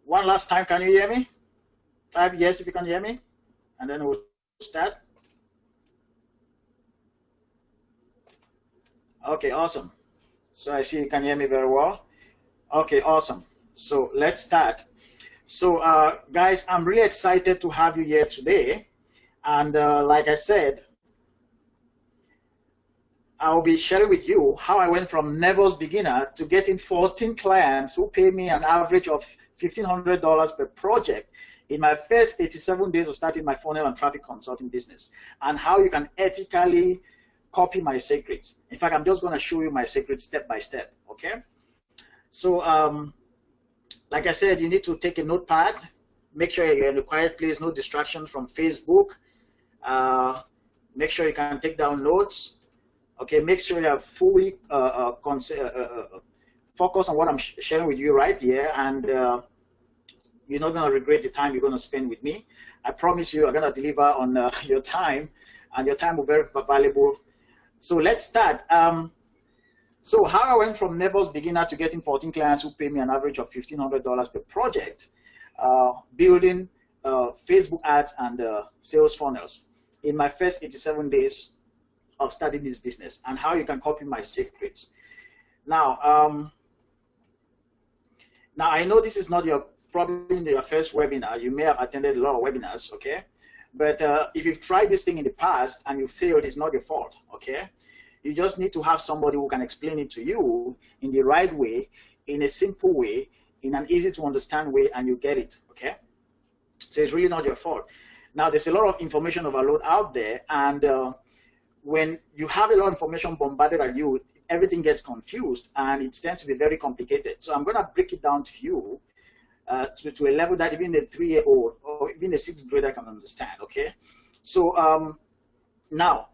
One last time, can you hear me? Type yes if you can hear me, and then we'll start. Okay, awesome. So I see you can hear me very well. Okay, awesome. So let's start. So guys, I'm really excited to have you here today. And like I said, I'll be sharing with you how I went from nervous beginner to getting 14 clients who pay me an average of $1,500 per project in my first 87 days of starting my funnel and traffic consulting business, and how you can ethically copy my secrets. In fact, I'm just going to show you my secrets step by step, okay? So like I said, you need to take a notepad. Make sure you're in a quiet place, no distraction from Facebook. Make sure you can take down notes. Okay, make sure you have fully focus on what I'm sharing with you right here, and you're not going to regret the time you're going to spend with me. I promise you, I'm going to deliver on your time, and your time will be very valuable. So let's start. So how I went from nervous beginner to getting 14 clients who pay me an average of $1,500 per project, building Facebook ads and sales funnels in my first 87 days of starting this business, and how you can copy my secrets. Now, now I know this is not probably your first webinar. You may have attended a lot of webinars, okay? But if you've tried this thing in the past and you failed, it's not your fault, okay? You just need to have somebody who can explain it to you in the right way, in a simple way, in an easy to understand way, and you get it, okay? So it's really not your fault. Now, there's a lot of information overload out there, and when you have a lot of information bombarded at you, everything gets confused, and it tends to be very complicated. So I'm going to break it down to you to a level that even a 3-year-old or even a 6th grader can understand, okay? So now,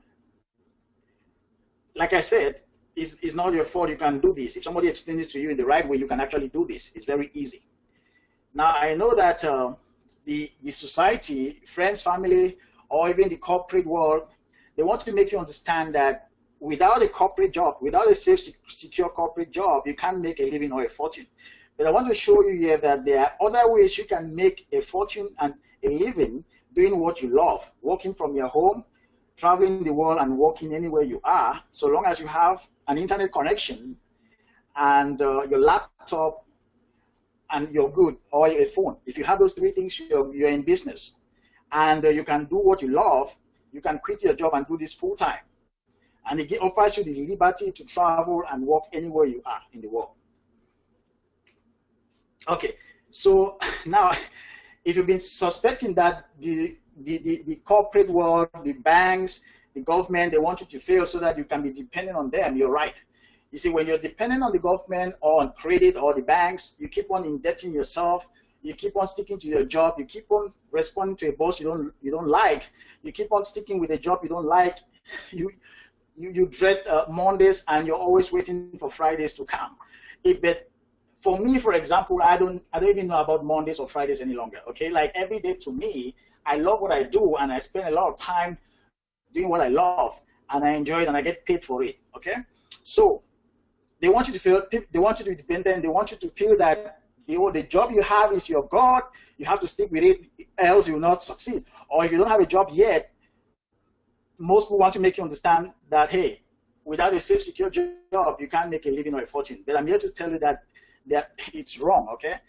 like I said, it's not your fault. You can do this. If somebody explains it to you in the right way, you can actually do this. It's very easy. Now, I know that the society, friends, family, or even the corporate world, they want to make you understand that without a corporate job, without a safe, secure corporate job, you can't make a living or a fortune. But I want to show you here that there are other ways you can make a fortune and a living doing what you love, working from your home, traveling the world, and working anywhere you are, so long as you have an internet connection and your laptop and you're good, or a phone. If you have those 3 things, you're in business. And you can do what you love. You can quit your job and do this full time. And it offers you the liberty to travel and work anywhere you are in the world. Okay, so now, if you've been suspecting that the corporate world, the banks, the government, they want you to fail so that you can be dependent on them, you're right. You see, when you're dependent on the government or on credit or the banks, you keep on indebting yourself. You keep on sticking to your job. You keep on responding to a boss you don't like. You keep on sticking with a job you don't like. You dread Mondays, and you're always waiting for Fridays to come. But for me, for example, I don't even know about Mondays or Fridays any longer. Okay, like every day to me, I love what I do, and I spend a lot of time doing what I love, and I enjoy it, and I get paid for it. Okay, so they want you to feel, they want you to be dependent. They want you to feel that the job you have is your God. You have to stick with it, else you will not succeed. Or if you don't have a job yet, most people want to make you understand that, hey, without a safe, secure job, you can't make a living or a fortune. But I'm here to tell you that it's wrong, okay?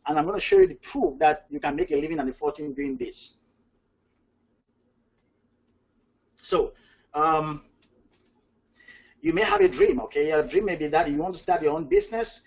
And I'm going to show you the proof that you can make a living and a fortune doing this. So, you may have a dream, okay? Your dream may be that you want to start your own business,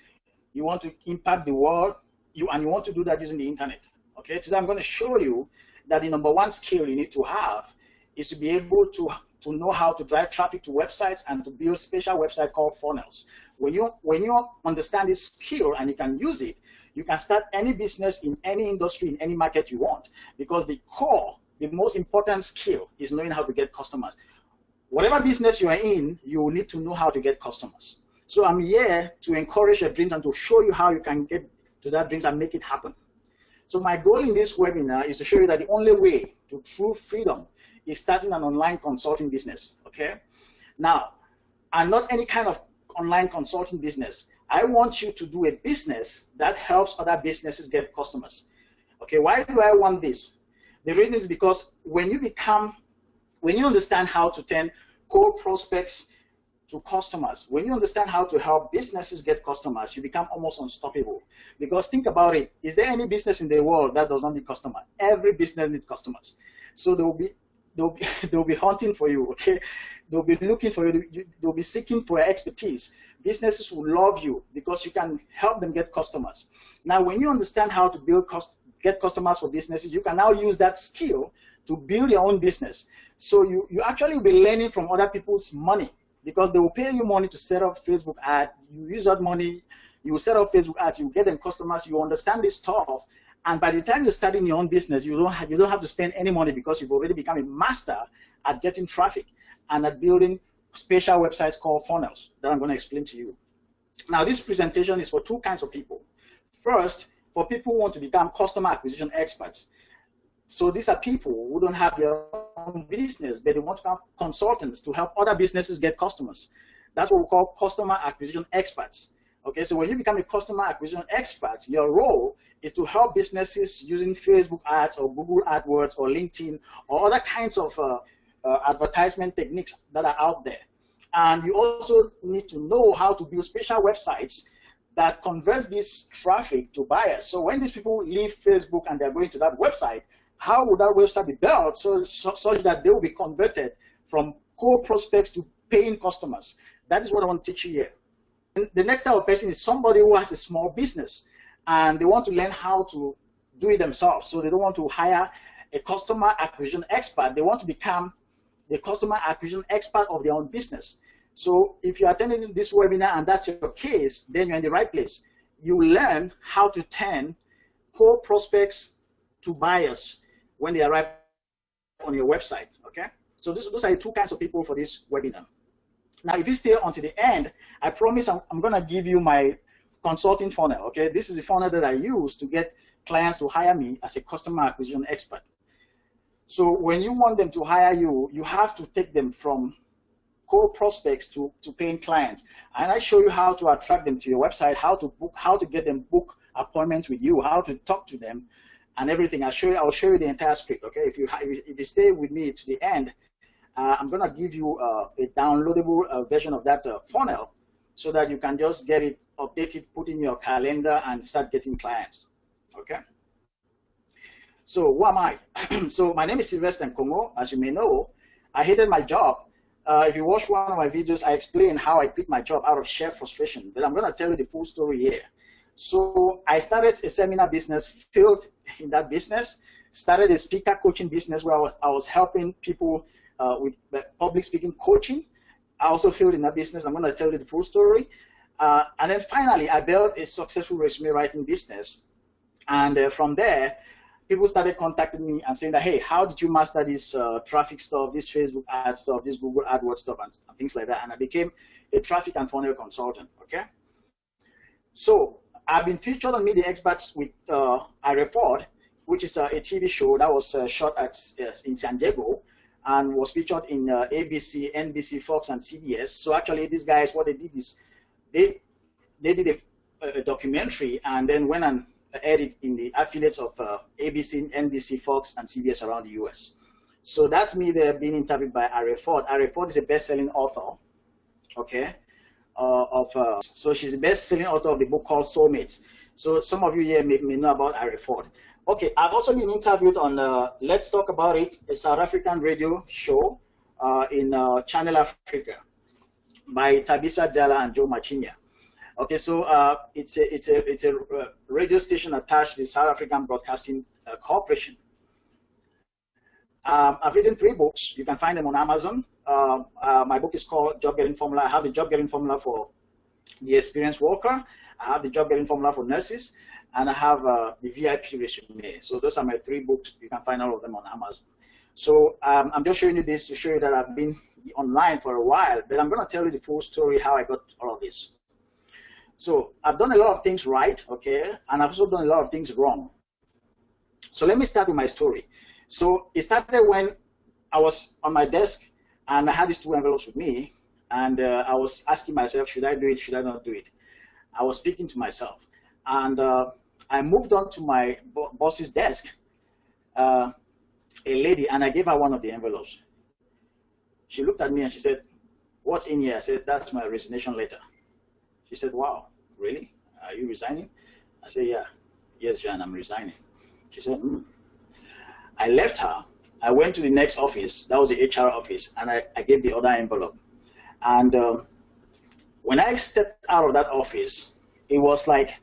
you want to impact the world, and you want to do that using the internet, okay? Today I'm going to show you that the #1 skill you need to have is to be able to know how to drive traffic to websites and to build special website called funnels. When you understand this skill and you can use it, you can start any business in any industry, in any market you want, because the core, the most important skill is knowing how to get customers. Whatever business you are in, you will need to know how to get customers. So I'm here to encourage your dreams and to show you how you can get to that dreams and make it happen. So my goal in this webinar is to show you that the only way to true freedom is starting an online consulting business, okay? Now, and not any kind of online consulting business. I want you to do a business that helps other businesses get customers. Okay, why do I want this? The reason is because when you understand how to turn cold prospects to customers, when you understand how to help businesses get customers, you become almost unstoppable. Because think about it, is there any business in the world that does not need customers? Every business needs customers. So they'll be hunting for you, okay? They'll be looking for you, they'll be seeking for your expertise. Businesses will love you because you can help them get customers. Now, when you understand how to get customers for businesses, you can now use that skill to build your own business. So you actually will be learning from other people's money, because they will pay you money to set up Facebook ads. You use that money, you set up Facebook ads, you get them customers, you understand this stuff, and by the time you're starting your own business, you don't have to spend any money, because you've already become a master at getting traffic and at building special websites called funnels that I'm going to explain to you. Now, this presentation is for two kinds of people. First, for people who want to become customer acquisition experts. So these are people who don't have their own business, but they want to become consultants to help other businesses get customers. That's what we call customer acquisition experts. Okay, so when you become a customer acquisition expert, your role is to help businesses using Facebook ads or Google AdWords or LinkedIn or other kinds of advertisement techniques that are out there. And you also need to know how to build special websites that converts this traffic to buyers. So when these people leave Facebook and they're going to that website, how would that website be built such that they will be converted from cold prospects to paying customers? That is what I want to teach you here. And the next type of person is somebody who has a small business and they want to learn how to do it themselves. So they don't want to hire a customer acquisition expert. They want to become the customer acquisition expert of their own business. So if you're attending this webinar and that's your case, then you're in the right place. You learn how to turn cold prospects to buyers when they arrive on your website, okay? So those are the two kinds of people for this webinar. Now, if you stay until the end, I promise I'm gonna give you my consulting funnel, okay? This is the funnel that I use to get clients to hire me as a customer acquisition expert. So when you want them to hire you, you have to take them from cold prospects to paying clients. And I show you how to attract them to your website, how to get them book appointments with you, how to talk to them, and everything. I'll show you the entire script, okay? If you stay with me to the end, I'm gonna give you a downloadable version of that funnel so that you can just get it updated, put in your calendar, and start getting clients, okay? So who am I? So my name is Sylvester Nkongo. As you may know, I hated my job. If you watch one of my videos, I explain how I quit my job out of sheer frustration, but I'm gonna tell you the full story here. So I started a seminar business, failed in that business, started a speaker coaching business where I was helping people with public speaking coaching. I also failed in that business. I'm going to tell you the full story. And then finally, I built a successful resume writing business. And from there, people started contacting me and saying that, hey, how did you master this traffic stuff, this Facebook ad stuff, this Google AdWords stuff, and things like that. And I became a traffic and funnel consultant, okay? So I've been featured on Media Experts with Ford, which is a TV show that was shot in San Diego and was featured in ABC, NBC, Fox, and CBS. So actually, these guys, what they did is they did a documentary and then went and aired it in the affiliates of ABC, NBC, Fox, and CBS around the US. So that's me there being interviewed by Ford. Ford is a best-selling author, okay? So she's the best-selling author of the book called Soulmates. So some of you here may know about Ford. Okay, I've also been interviewed on Let's Talk About It, a South African radio show in Channel Africa by Tabisa Jala and Joe Machinya. Okay, so it's a radio station attached to the South African Broadcasting Corporation. I've written 3 books. You can find them on Amazon. My book is called Job Getting Formula. I have the Job Getting Formula for the experienced worker. I have the Job Getting Formula for nurses. And I have the VIP resume. So those are my 3 books. You can find all of them on Amazon. So I'm just showing you this to show you that I've been online for a while, but I'm going to tell you the full story how I got all of this. So I've done a lot of things right, okay, and I've also done a lot of things wrong. So let me start with my story. So it started when I was on my desk and I had these 2 envelopes with me, and I was asking myself, should I do it, should I not do it? I was speaking to myself. And I moved on to my boss's desk, a lady, and I gave her one of the envelopes. She looked at me and she said, "What's in here?" I said, "That's my resignation letter." She said, "Wow, really? Are you resigning?" I said, "Yeah. Yes, Jan, I'm resigning." She said, I left her. I went to the next office. That was the HR office, and I gave the other envelope. And when I stepped out of that office, it was like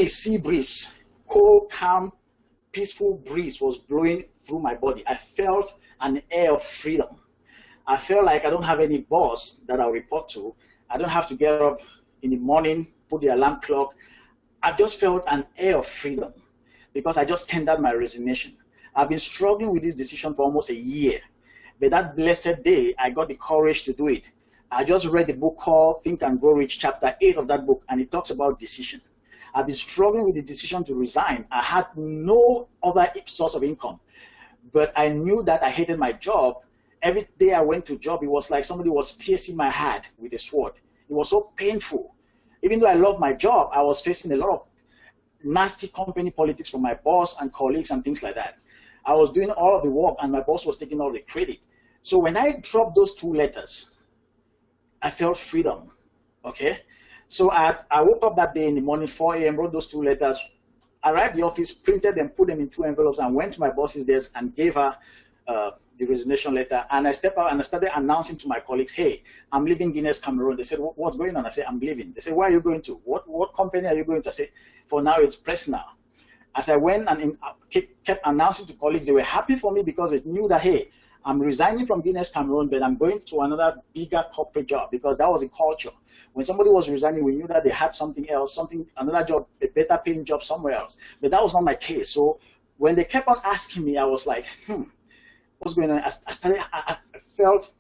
sea breeze, cold, calm, peaceful breeze was blowing through my body. I felt an air of freedom. I felt like I don't have any boss that I'll report to. I don't have to get up in the morning, put the alarm clock. I just felt an air of freedom because I just tendered my resignation. I've been struggling with this decision for almost a year. But that blessed day, I got the courage to do it. I just read the book called Think and Grow Rich, chapter 8 of that book, and it talks about decision. I've been struggling with the decision to resign. I had no other source of income, but I knew that I hated my job. Every day I went to job, it was like somebody was piercing my heart with a sword. It was so painful. Even though I loved my job, I was facing a lot of nasty company politics from my boss and colleagues and things like that. I was doing all of the work and my boss was taking all the credit. So when I dropped those two letters, I felt freedom, okay? So I woke up that day in the morning, 4 a.m., wrote those two letters, arrived at the office, printed them, put them in two envelopes, and went to my boss's desk and gave her the resignation letter. And I stepped out and I started announcing to my colleagues, "Hey, I'm leaving Guinness, Cameroon." They said, "What's going on?" I said, "I'm leaving." They said, "Where are you going to? What company are you going to?" I said, "For now, it's Personal." As I went and kept announcing to colleagues, they were happy for me because they knew that, hey, I'm resigning from Guinness, Cameroon, but I'm going to another bigger corporate job, because that was the culture. When somebody was resigning, we knew that they had something else, another job, a better paying job somewhere else. But that was not my case. So when they kept on asking me, I was like, what's going on? I felt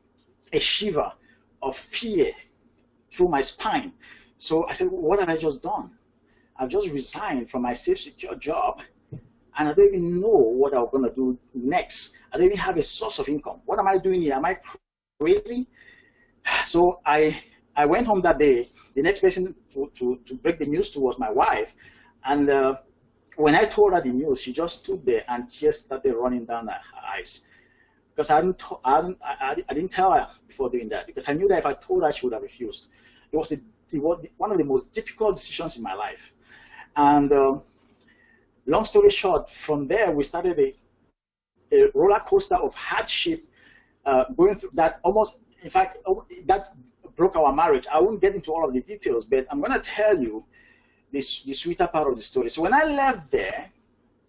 a shiver of fear through my spine. So I said, what have I just done? I've just resigned from my safe, secure job, and I don't even know what I'm going to do next. I don't even have a source of income. What am I doing here? Am I crazy? So I went home that day. The next person to break the news to was my wife. And when I told her the news, she just stood there and tears started running down her eyes. Because I didn't tell her before doing that, because I knew that if I told her, she would have refused. It was one of the most difficult decisions in my life. And long story short, from there, we started a roller coaster of hardship, going through that almost, in fact, that broke our marriage. I won't get into all of the details, but I'm going to tell you the sweeter part of the story. So when I left there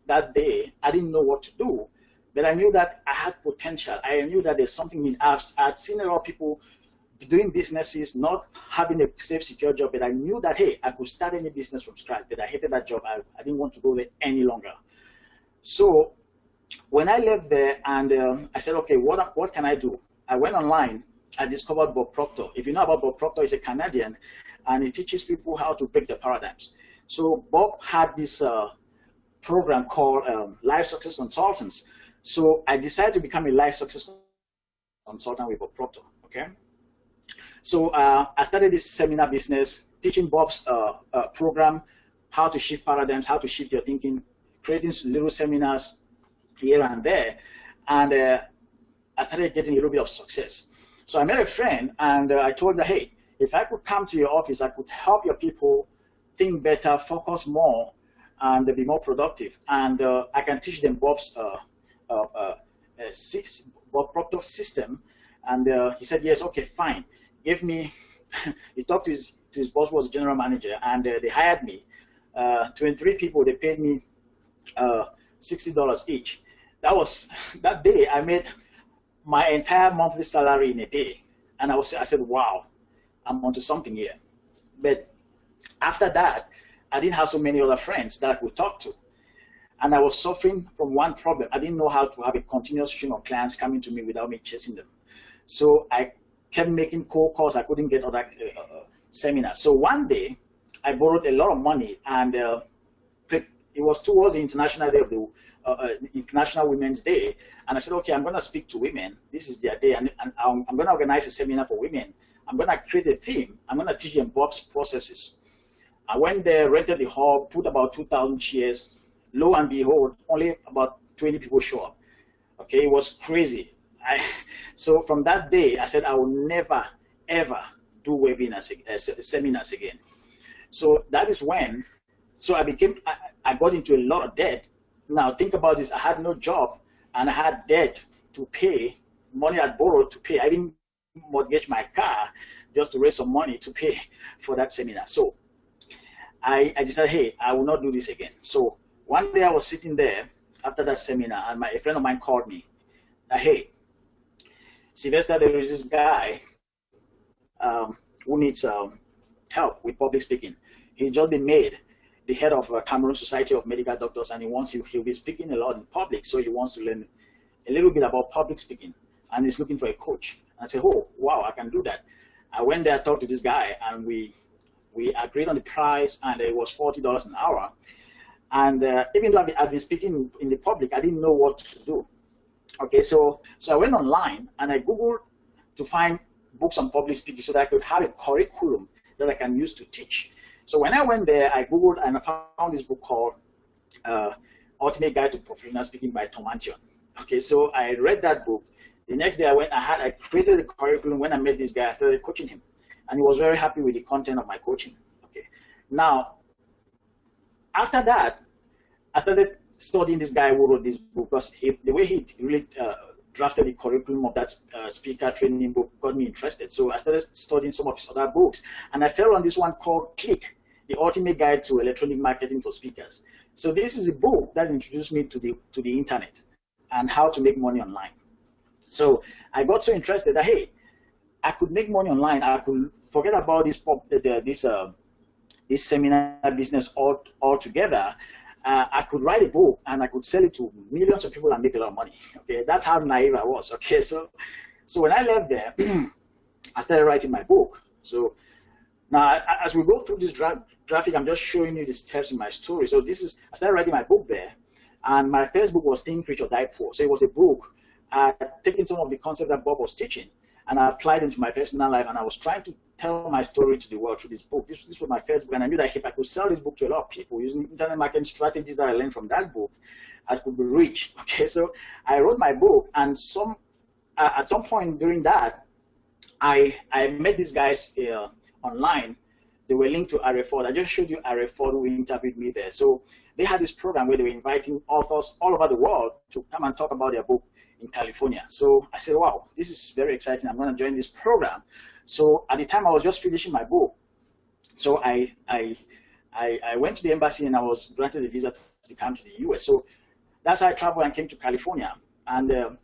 that day, I didn't know what to do, but I knew that I had potential. I knew that there's something I'd seen a lot of people doing businesses, not having a safe, secure job, but I knew that, hey, I could start any business from scratch, but I hated that job. I didn't want to go there any longer. So when I left there and I said, okay, what can I do? I went online. I discovered Bob Proctor. If you know about Bob Proctor, he's a Canadian, and he teaches people how to break the paradigms. So Bob had this program called Life Success Consultants. So I decided to become a life success consultant with Bob Proctor, okay? So I started this seminar business, teaching Bob's program, how to shift paradigms, how to shift your thinking, creating little seminars here and there. And I started getting a little bit of success. So I met a friend and I told her, hey, if I could come to your office, I could help your people think better, focus more, and be more productive. And I can teach them Bob's Bob Proctor's system. And he said, yes, okay, fine. Gave me, he talked to his boss, was general manager, and they hired me. 23 people, they paid me $60 each. That day I made my entire monthly salary in a day. And I said, wow, I'm onto something here. But after that, I didn't have so many other friends that I could talk to. And I was suffering from one problem. I didn't know how to have a continuous stream of clients coming to me without me chasing them. So I kept making cold calls. I couldn't get other seminars. So one day, I borrowed a lot of money, and it was towards the International Day of the International Women's Day. And I said, okay, I'm going to speak to women. This is their day, and I'm going to organize a seminar for women. I'm going to create a theme. I'm going to teach them Bob's processes. I went there, rented the hall, put about 2,000 chairs. Lo and behold, only about 20 people show up. Okay, it was crazy. So from that day, I said I will never, ever do webinars, seminars again. So that is when, so I got into a lot of debt. Now think about this, I had no job and I had debt to pay, money I'd borrowed to pay. I didn't mortgage my car just to raise some money to pay for that seminar. So I decided, hey, I will not do this again. So one day I was sitting there after that seminar and a friend of mine called me, hey, Sylvester, there is this guy who needs help with public speaking. He's just been made the head of Cameroon Society of Medical Doctors, and he'll be speaking a lot in public, so he wants to learn a little bit about public speaking, and he's looking for a coach. And I said, oh, wow, I can do that. I went there, talked to this guy, and we agreed on the price, and it was $40 an hour. And even though I've been speaking in the public, I didn't know what to do. Okay, so I went online and I Googled to find books on public speaking so that I could have a curriculum that I can use to teach. So when I went there, I Googled and I found this book called Ultimate Guide to Professional Speaking by Tom Antion. Okay, so I read that book. The next day I created the curriculum. When I met this guy, I started coaching him. And he was very happy with the content of my coaching. Okay, now, after that, I started studying this guy who wrote this book, because the way he really drafted the curriculum of that speaker training book got me interested. So I started studying some of his other books, and I fell on this one called Click, The Ultimate Guide to Electronic Marketing for Speakers. So this is a book that introduced me to the internet and how to make money online. So I got so interested that, hey, I could make money online. I could forget about this seminar business altogether. I could write a book and I could sell it to millions of people and make a lot of money. Okay, that's how naive I was. Okay, so when I left there, I started writing my book. So now, as we go through this graphic, I'm just showing you the steps in my story. So I started writing my book there, and my first book was Think Rich or Die Poor. So it was a book taking some of the concepts that Bob was teaching, and I applied into my personal life, and I was trying to tell my story to the world through this book. This was my first book, and I knew that if I could sell this book to a lot of people using internet marketing strategies that I learned from that book, I could be rich. Okay, so I wrote my book, and at some point during that, I met these guys online. They were linked to RF4. I just showed you RF4 who interviewed me there. So they had this program where they were inviting authors all over the world to come and talk about their book in California. So I said, wow, this is very exciting. I'm going to join this program. So at the time, I was just finishing my book. So I went to the embassy and I was granted a visa to come to the US. So that's how I traveled and came to California. And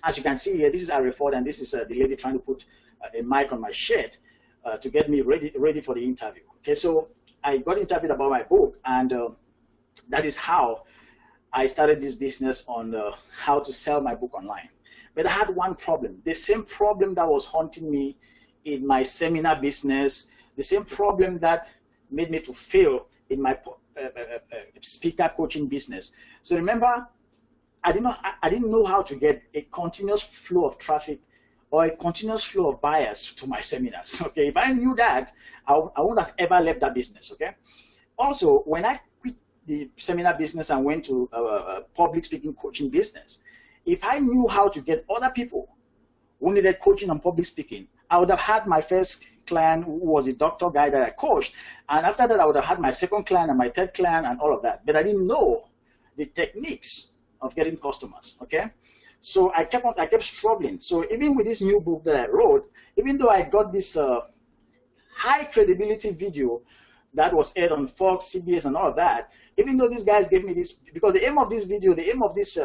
as you can see here, this is Ari Ford, and this is the lady trying to put a mic on my shirt to get me ready for the interview. Okay, so I got interviewed about my book, and that is how I started this business on how to sell my book online. But I had one problem, the same problem that was haunting me in my seminar business, the same problem that made me to fail in my speaker coaching business. So remember, I didn't know how to get a continuous flow of traffic or a continuous flow of buyers to my seminars. Okay, if I knew that, I wouldn't have ever left that business. Okay. Also, when I quit the seminar business and went to public speaking coaching business, if I knew how to get other people who needed coaching on public speaking, I would have had my first client who was a doctor guy that I coached, and after that I would have had my second client and my third client and all of that. But I didn't know the techniques of getting customers. Okay, so I kept struggling. So even with this new book that I wrote, even though I got this high credibility video that was aired on Fox, CBS, and all of that, even though these guys gave me this, because the aim of this video, the aim of this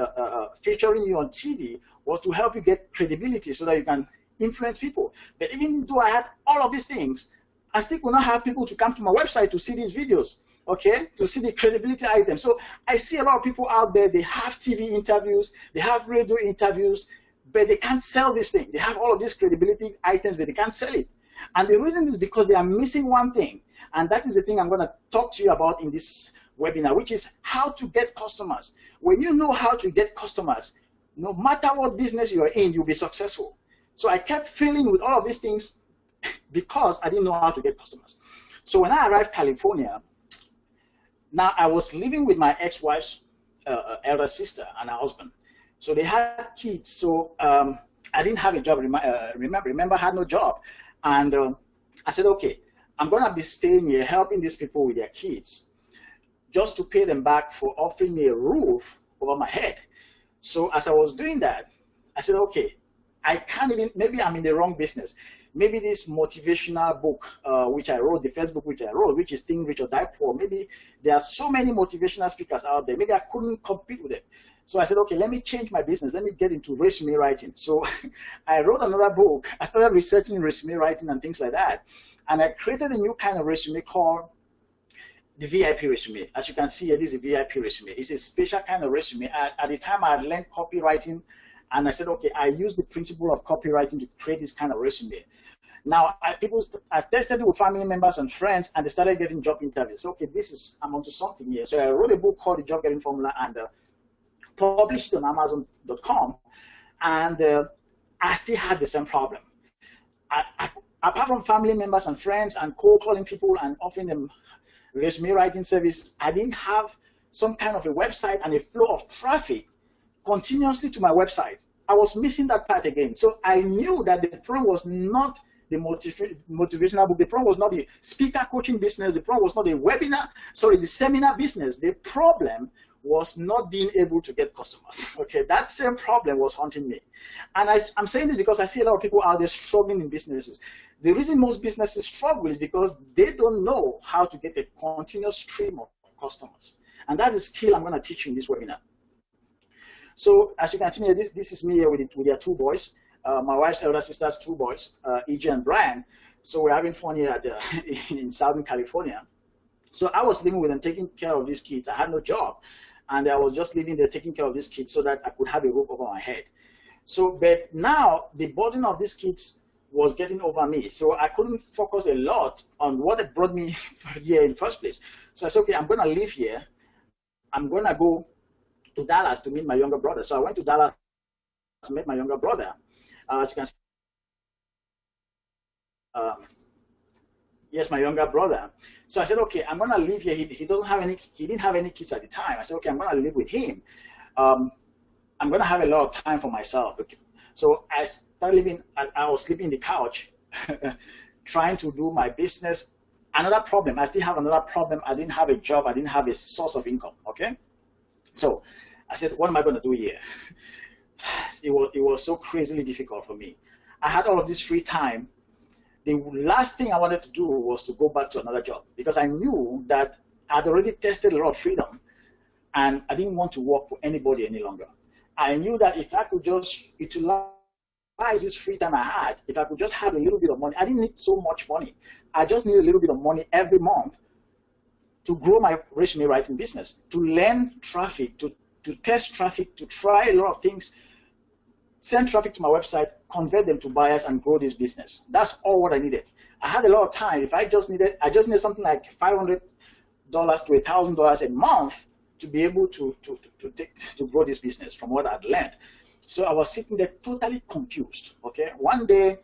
featuring you on TV was to help you get credibility so that you can influence people. But even though I had all of these things, I still could not have people to come to my website to see these videos, okay, to see the credibility items. So I see a lot of people out there, they have TV interviews, they have radio interviews, but they can't sell this thing. They have all of these credibility items, but they can't sell it. And the reason is because they are missing one thing, and that is the thing I'm going to talk to you about in this webinar, which is how to get customers. When you know how to get customers, no matter what business you're in, you'll be successful. So I kept failing with all of these things because I didn't know how to get customers. So when I arrived in California, Now, I was living with my ex-wife's elder sister and her husband. So they had kids. So I didn't have a job. Remember, I had no job. And I said, okay, I'm going to be staying here helping these people with their kids just to pay them back for offering me a roof over my head. So as I was doing that, I said, okay, I can't even, maybe I'm in the wrong business. Maybe this motivational book, which I wrote, the first book which I wrote, which is Think Rich or Die Poor, maybe there are so many motivational speakers out there. Maybe I couldn't compete with them. So I said, okay, let me change my business. Let me get into resume writing. So I wrote another book. I started researching resume writing and things like that. And I created a new kind of resume called the VIP resume. As you can see here, this is a VIP resume. It's a special kind of resume. At the time, I had learned copywriting, and I said, okay, I use the principle of copywriting to create this kind of resume. Now, I tested it with family members and friends, and they started getting job interviews. Okay, I'm onto something here. So I wrote a book called The Job Getting Formula and published it on Amazon.com, and I still had the same problem. Apart from family members and friends and cold calling people and offering them resume writing service, I didn't have some kind of a website and a flow of traffic continuously to my website. I was missing that part again. So I knew that the problem was not the motivational book. The problem was not the speaker coaching business. The problem was not the seminar business. The problem was not being able to get customers. Okay, that same problem was haunting me. And I'm saying this because I see a lot of people out there struggling in businesses. The reason most businesses struggle is because they don't know how to get a continuous stream of customers. And that is skill I'm going to teach you in this webinar. So as you can see here, this is me here with their two boys. My wife's elder sister's two boys, EJ and Brian. So we're having fun here in Southern California. So I was living with them, taking care of these kids. I had no job. And I was just living there taking care of these kids so that I could have a roof over my head. So, but now the burden of these kids was getting over me. So I couldn't focus a lot on what brought me here in the first place. So I said, okay, I'm going to live here. I'm going to go to Dallas to meet my younger brother. So I went to Dallas to meet my younger brother. As you can see, yes, my younger brother. So I said, okay, I'm going to live here. He didn't have any kids at the time. I said, okay, I'm going to live with him. I'm going to have a lot of time for myself. Okay. So I started living, I was sleeping in the couch, trying to do my business. Another problem, I still have another problem. I didn't have a job. I didn't have a source of income, okay? So I said, what am I going to do here? It was so crazily difficult for me. I had all of this free time. The last thing I wanted to do was to go back to another job because I knew that I'd already tested a lot of freedom and I didn't want to work for anybody any longer. I knew that if I could just utilize this free time I had, if I could just have a little bit of money, I didn't need so much money. I just need a little bit of money every month to grow my resume writing business, to learn traffic, to test traffic, to try a lot of things, send traffic to my website, convert them to buyers, and grow this business. That's all what I needed. I had a lot of time. If I just needed something like $500 to $1,000 a month to be able to grow this business from what I'd learned. So I was sitting there totally confused. Okay, one day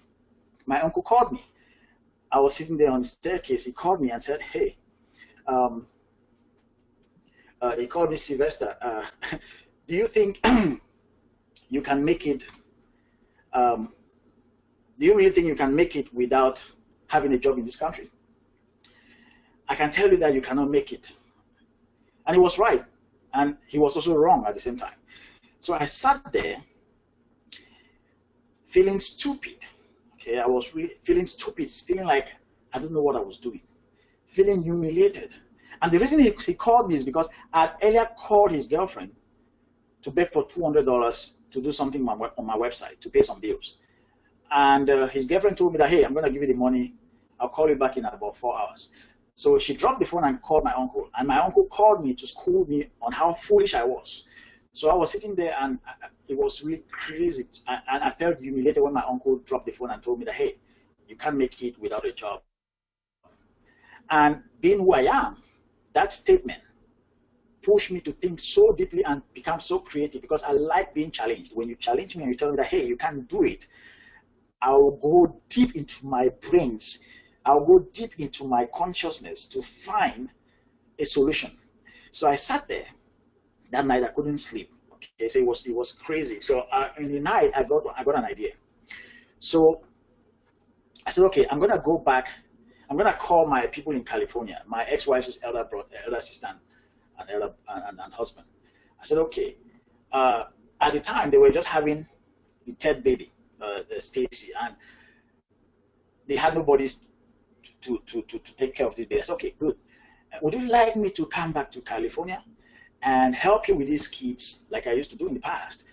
my uncle called me. I was sitting there on the staircase. He called me and said, "Hey," he called me Sylvester. Do you think you can make it? Do you really think you can make it without having a job in this country? I can tell you that you cannot make it. And he was right, and he was also wrong at the same time. So I sat there feeling stupid. Okay, I was really feeling stupid, feeling like I don't know what I was doing, feeling humiliated. And the reason he called me is because I had earlier called his girlfriend to beg for $200 to do something on my website, to pay some bills. And his girlfriend told me that, hey, I'm going to give you the money. I'll call you back in about 4 hours. So she dropped the phone and called my uncle. And my uncle called me to school me on how foolish I was. So I was sitting there, and it was really crazy. And I felt humiliated when my uncle dropped the phone and told me that, hey, you can't make it without a job. And being who I am, that statement pushed me to think so deeply and become so creative, because I like being challenged. When you challenge me and you tell me that, hey, you can't do it, I'll go deep into my brains. I'll go deep into my consciousness to find a solution. So I sat there that night. I couldn't sleep. Okay, so it was crazy. So in the night, I got an idea. So I said, okay, I'm gonna go back. I'm gonna call my people in California, my ex-wife's elder sister and husband. I said, okay. At the time, they were just having the third baby, Stacy, and they had nobody to take care of the baby. I said, okay, good. Would you like me to come back to California and help you with these kids like I used to do in the past?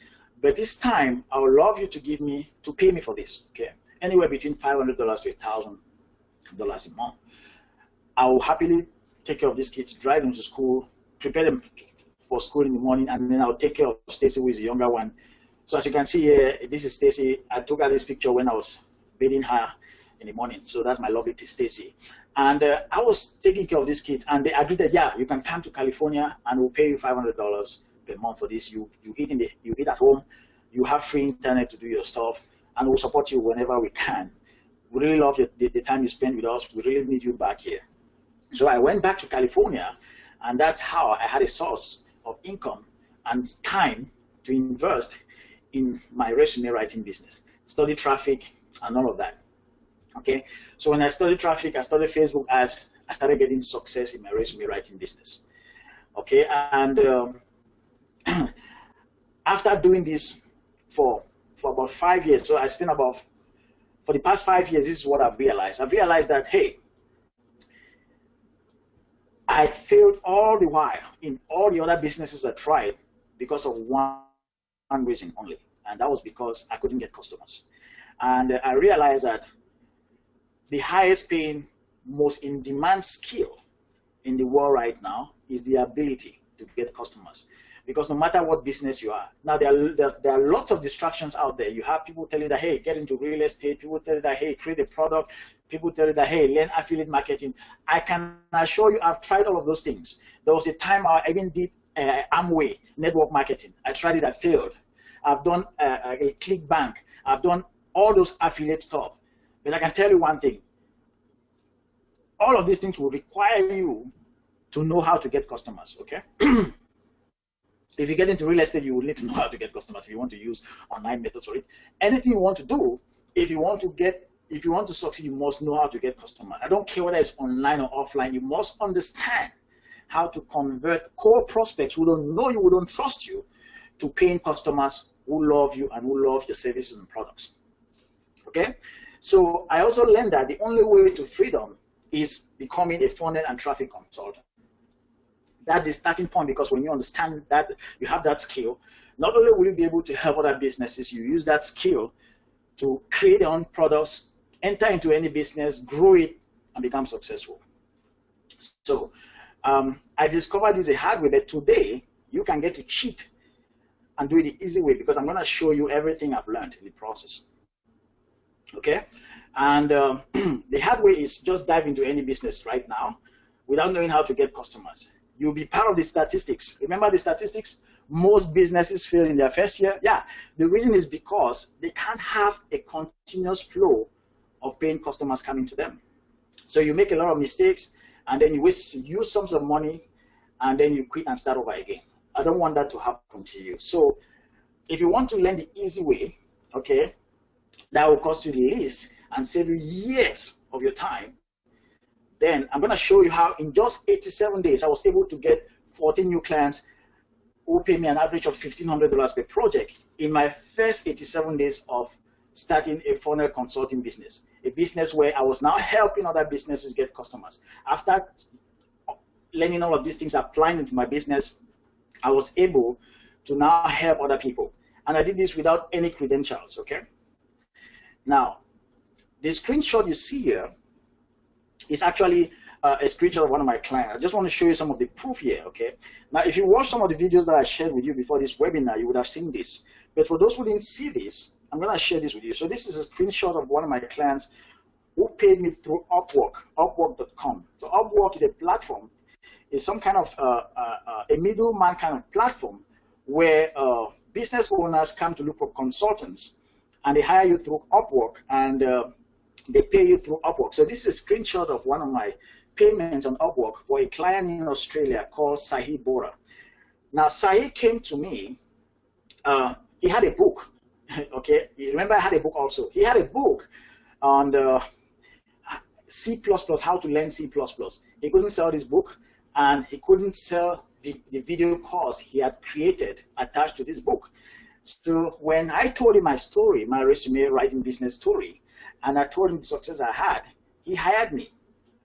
But this time, I would love you to pay me for this, okay? Anywhere between $500 to $1,000 a month. I will happily take care of these kids, drive them to school, prepare them for school in the morning, and then I'll take care of Stacy, who is the younger one. So as you can see here, this is Stacy. I took her this picture when I was bathing her in the morning. So that's my lovely Stacy. And I was taking care of these kids, and they agreed that, yeah, you can come to California and we'll pay you $500 per month for this. You eat at home, you have free internet to do your stuff, and we'll support you whenever we can. We really love the time you spend with us. We really need you back here. So I went back to California, and that's how I had a source of income and time to invest in my resume writing business, study traffic and all of that. Okay, so when I studied traffic, I studied Facebook ads, I started getting success in my resume writing business. Okay, and after doing this for about 5 years, so I spent for the past 5 years, this is what I've realized. I've realized that, hey, I failed all the while in all the other businesses I tried because of one reason only, and that was because I couldn't get customers. And I realized that the highest paying, most in-demand skill in the world right now is the ability to get customers. Because no matter what business you are, now there are lots of distractions out there. You have people telling you that, hey, get into real estate. People tell you that, hey, create a product. People tell you that, hey, learn affiliate marketing. I can assure you I've tried all of those things. There was a time I even did Amway network marketing. I tried it, I failed. I've done a ClickBank. I've done all those affiliate stuff. But I can tell you one thing. All of these things will require you to know how to get customers, okay? If you get into real estate, you will need to know how to get customers if you want to use online methods for it. Anything you want to do, if you want to succeed, you must know how to get customers. I don't care whether it's online or offline, you must understand how to convert core prospects who don't know you, who don't trust you, to paying customers who love you and who love your services and products. Okay? So I also learned that the only way to freedom is becoming a funnel and traffic consultant. That's the starting point, because when you understand that you have that skill, not only will you be able to help other businesses, you use that skill to create your own products, enter into any business, grow it, and become successful. So I discovered this a hard way, but today you can get to cheat and do it the easy way, because I'm going to show you everything I've learned in the process. Okay? And the hard way is just dive into any business right now without knowing how to get customers. You'll be part of the statistics. Remember the statistics? Most businesses fail in their first year. Yeah, the reason is because they can't have a continuous flow of paying customers coming to them. So you make a lot of mistakes, and then you waste huge sums of money, and then you quit and start over again. I don't want that to happen to you. So if you want to learn the easy way, okay, that will cost you the least and save you years of your time, then I'm going to show you how in just 87 days I was able to get 14 new clients who pay me an average of $1,500 per project in my first 87 days of starting a funnel consulting business, a business where I was now helping other businesses get customers. After learning all of these things, applying into my business, I was able to now help other people. And I did this without any credentials, okay? Now, the screenshot you see here is actually a screenshot of one of my clients. I just want to show you some of the proof here, okay? Now, if you watch some of the videos that I shared with you before this webinar, you would have seen this. But for those who didn't see this, I'm going to share this with you. So this is a screenshot of one of my clients who paid me through Upwork, Upwork.com. So Upwork is a platform, it's some kind of a middleman kind of platform where business owners come to look for consultants, and they hire you through Upwork, and they pay you through Upwork. So this is a screenshot of one of my payments on Upwork for a client in Australia called Sahil Bora. Now, Sahil came to me. He had a book. Okay, you remember I had a book also. He had a book on the C++, how to learn C++. He couldn't sell this book, and he couldn't sell the video course he had created attached to this book. So when I told him my story, my resume writing business story, and I told him the success I had, he hired me,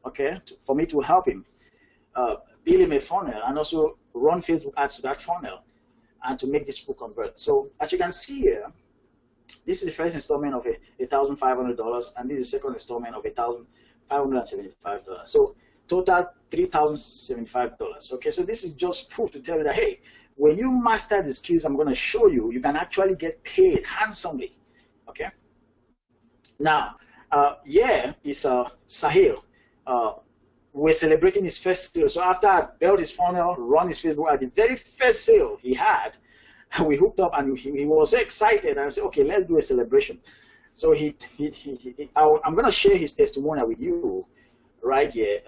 okay, for me to help him build him a funnel and also run Facebook ads to that funnel and to make this book convert. So as you can see here, this is the first installment of $1,500, and this is the second installment of $1,575. So total $3,075. Okay, so this is just proof to tell you that, hey, when you master the skills I'm going to show you, you can actually get paid handsomely. Okay. Now, here is Sahil. We're celebrating his first sale. So after I built his funnel, run his Facebook, at the very first sale he had, we hooked up, and he was so excited. And I said, okay, let's do a celebration. So I'm going to share his testimonial with you right here.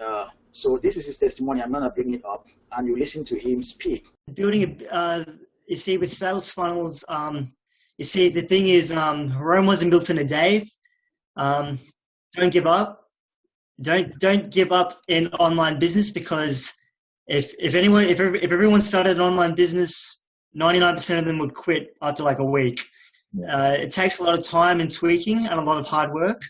So this is his testimony. I'm going to bring it up, and you listen to him speak. Building you see, with sales funnels, you see, the thing is, Rome wasn't built in a day. Don't give up. Don't give up in online business, because if everyone started an online business, 99% of them would quit after like a week. It takes a lot of time and tweaking and a lot of hard work.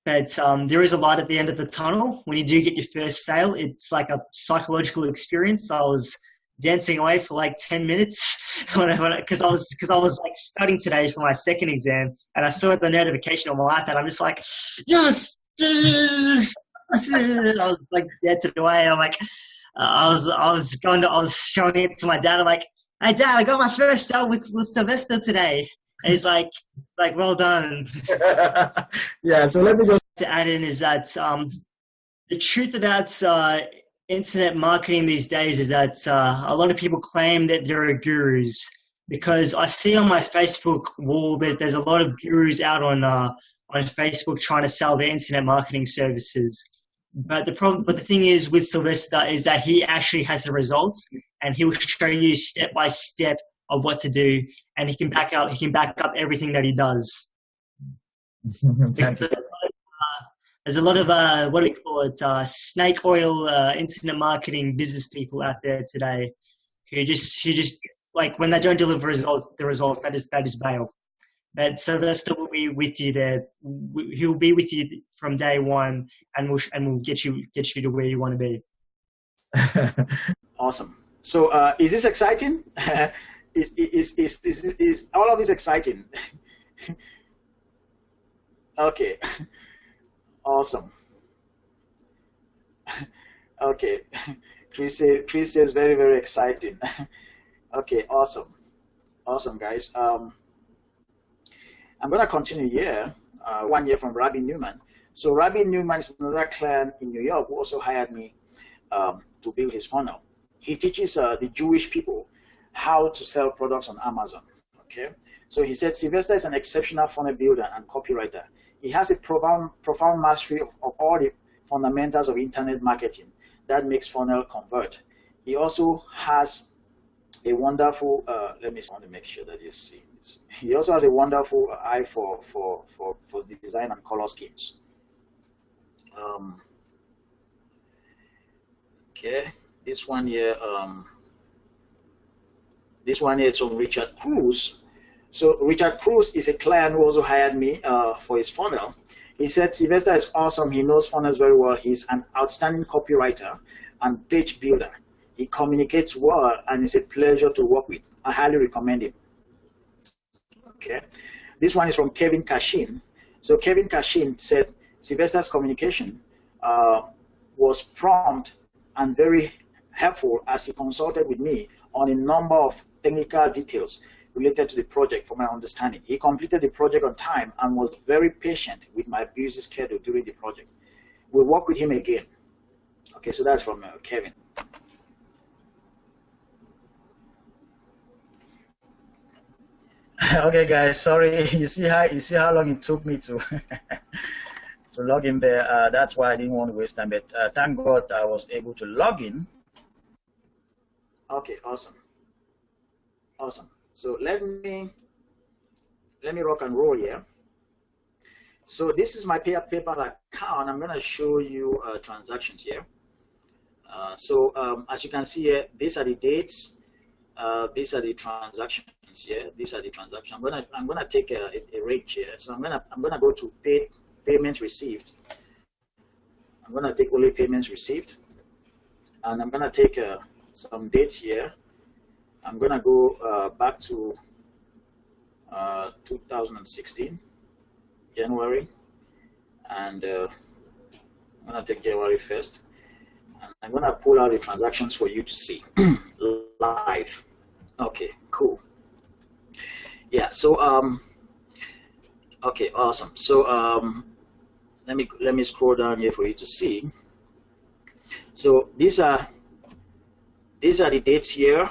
But there is a light at the end of the tunnel. When you do get your first sale, it's like a psychological experience. I was dancing away for like 10 minutes because I was like studying today for my second exam, and I saw the notification on my iPad. I'm just like, yes. I was like dancing away. I'm like, I was showing it to my dad. I'm like, hey Dad, I got my first sale with Sylvester today. And he's like, well done. Yeah, so let me just to add in is that the truth about internet marketing these days is that a lot of people claim that there are gurus, because I see on my Facebook wall that there's a lot of gurus out on Facebook trying to sell their internet marketing services. But the thing is with Sylvester is that he actually has the results, and he will show you step by step of what to do, and he can back up everything that he does. There's a lot of what do we call it, snake oil internet marketing business people out there today who just like, when they don't deliver the results, that is bail. But Sylvester will be with you there. He'll be with you from day one, and we'll get you to where you want to be. Awesome. So is this exciting? Is all of this exciting? Okay. Awesome. Okay. Chris says very, very exciting. Okay, awesome. Awesome, guys. I'm going to continue here, 1 year from Rabbi Newman. So Rabbi Newman is another client in New York who also hired me to build his funnel. He teaches the Jewish people how to sell products on Amazon. Okay, so he said Sylvester is an exceptional funnel builder and copywriter. He has a profound mastery of all the fundamentals of internet marketing that makes funnel convert. He also has a wonderful, let me want to make sure that you see this. He also has a wonderful eye for design and color schemes. Okay, this one here is from Richard Cruz. So Richard Cruz is a client who also hired me for his funnel. He said Sylvester is awesome. He knows funnels very well. He's an outstanding copywriter and page builder. He communicates well, and it's a pleasure to work with. I highly recommend him. Okay, this one is from Kevin Kashin. So Kevin Kashin said Sylvester's communication was prompt and very helpful, as he consulted with me on a number of technical details related to the project for my understanding. He completed the project on time and was very patient with my busy schedule during the project. We'll work with him again. Okay, so that's from Kevin. Okay, guys, sorry. You see how long it took me to to log in there. That's why I didn't want to waste time, but thank God I was able to log in. Okay, awesome. Awesome. So let me rock and roll here. So this is my PayPal account. I'm going to show you transactions here. As you can see here, these are the dates. These are the transactions here. These are the transactions. I'm gonna take a range here. So I'm gonna go to payments received. I'm gonna take only payments received, and I'm gonna take some dates here. I'm gonna go back to 2016 January, and I'm gonna take January 1st, and I'm gonna pull out the transactions for you to see live. Okay, cool. Yeah, so okay, awesome. So let me scroll down here for you to see. So these are the dates here.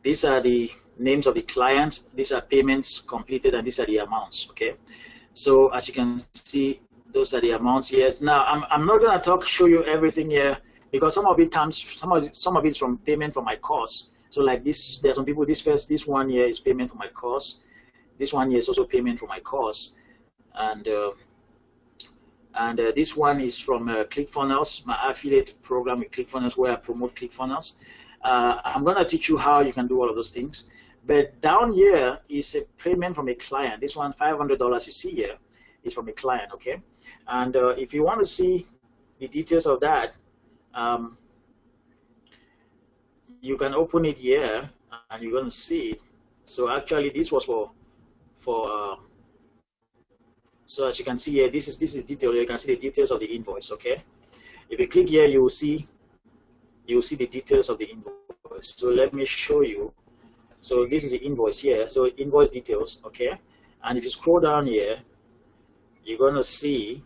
These are the names of the clients. These are payments completed, and these are the amounts. Okay, so as you can see, those are the amounts here. Now I'm not gonna show you everything here, because some of it comes, some of it's from payment for my course. So like this, there's some people, this one here is payment for my course. This one here is also payment for my course. And this one is from ClickFunnels, my affiliate program with ClickFunnels, where I promote ClickFunnels. I'm gonna teach you how you can do all of those things. But down here is a payment from a client. This one, $500 you see here, is from a client, okay? And if you want to see the details of that, you can open it here, and you're going to see it. So actually, this was so as you can see here, this is detail. You can see the details of the invoice. Okay, if you click here, you will see the details of the invoice. So let me show you. So this is the invoice here. So invoice details. Okay, and if you scroll down here, you're going to see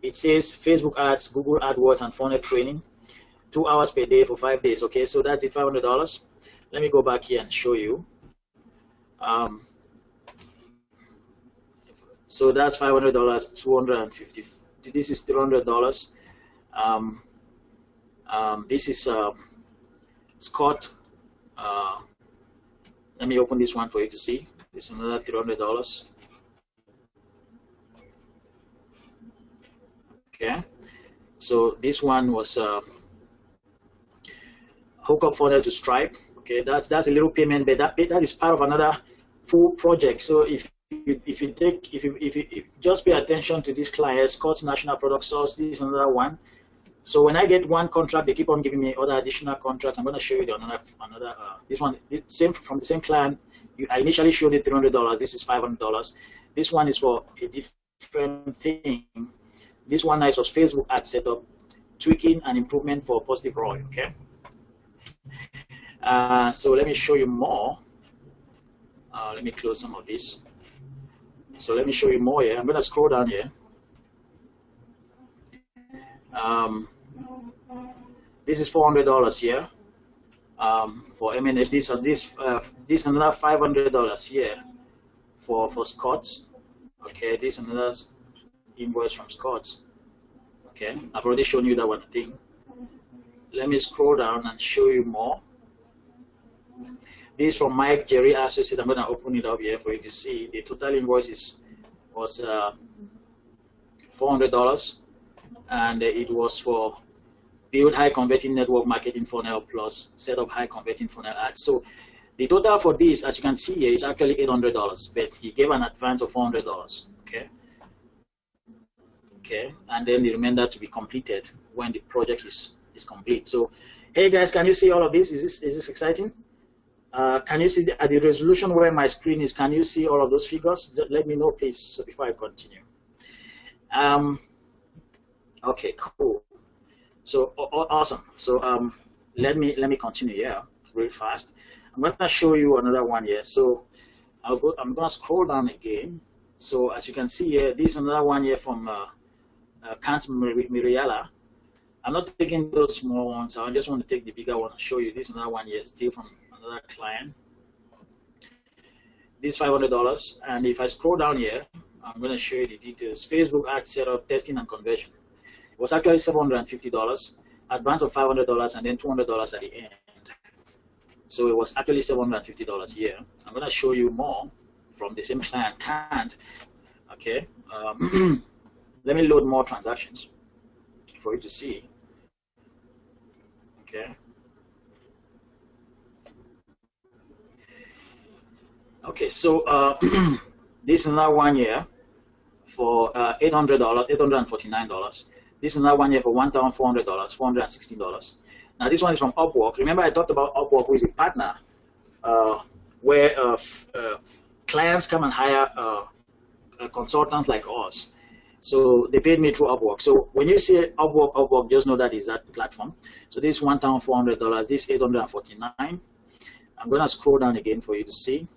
it says Facebook ads, Google AdWords, and funnel training. 2 hours per day for 5 days. Okay, so that's it, $500. Let me go back here and show you. So that's $500, 250. This is $300. This is Scott. Let me open this one for you to see. This is another $300. Okay, so this one was hookup funnel to Stripe. Okay, that's a little payment, but that is part of another full project. So if you just pay attention to this client, Scott's National Product Source, this is another one. So when I get one contract, they keep on giving me other additional contracts. I'm going to show you another this one, from the same client. I initially showed it $300. This is $500. This one is for a different thing. This one is for Facebook ad setup, tweaking and improvement for positive ROI. Okay. So let me show you more. Let me close some of this. So let me show you more here. I'm going to scroll down here. This is $400 here for MNH. This another $500 here for Scott's. Okay, this another invoice from Scott's. Okay, I've already shown you that one thing. Let me scroll down and show you more. This from Mike Jerry Associate. I'm going to open it up here for you to see. The total invoice was $400, and it was for build high converting network marketing funnel plus set up high converting funnel ads. So the total for this, as you can see here, is actually $800, but he gave an advance of $400. Okay. Okay, and then the remainder to be completed when the project is complete. So, hey guys, can you see all of this? Is this exciting? Can you see at the resolution where my screen is? Can you see all of those figures? Just let me know, please, before I continue. Okay, cool. So awesome. So let me continue here really fast. I'm going to show you another one here. So I'm going to scroll down again. So as you can see here, this is another one here from Kant Miriala. I'm not taking those small ones. I just want to take the bigger one and show you. This is another one here, still from another client. This $500, and if I scroll down here, I'm going to show you the details. Facebook ad setup, testing, and conversion. It was actually $750, advance of $500, and then $200 at the end. So it was actually $750 here. I'm going to show you more from the same client. Can't. Okay. Let me load more transactions for you to see. Okay. Okay, so this is another 1 year for $800, $849. This is another 1 year for $1,400, $416. Now this one is from Upwork. Remember I talked about Upwork, who is a partner where clients come and hire consultants like us. So they paid me through Upwork. So when you see Upwork, just know that is that platform. So this $1,400, this $849. I'm going to scroll down again for you to see.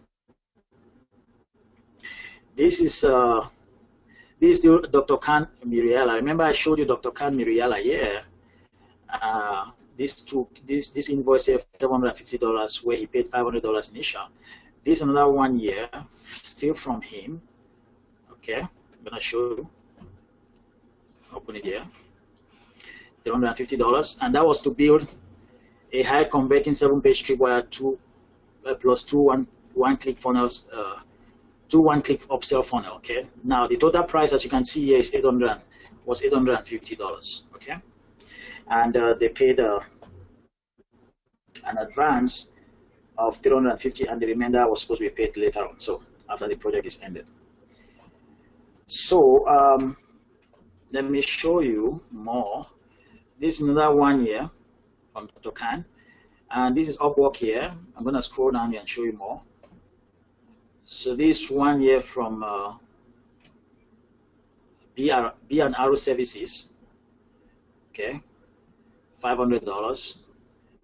This is still Dr. Khan Miriela. Remember I showed you Dr. Khan Miriela here. This invoice here, $750, where he paid $500 initial. This is another 1 year, still from him. Okay, I'm gonna show you. Open it here. $350, and that was to build a high converting 7-page tripwire plus two one-click funnels, 2 one-click upsell funnel. Okay. Now the total price, as you can see here, is $850. Okay, and they paid an advance of $350, and the remainder was supposed to be paid later on. So after the project is ended. So let me show you more. This is another 1 year from Dr. Khan, and this is Upwork here. I'm going to scroll down here and show you more. So this 1 year from B&R Services, okay, $500.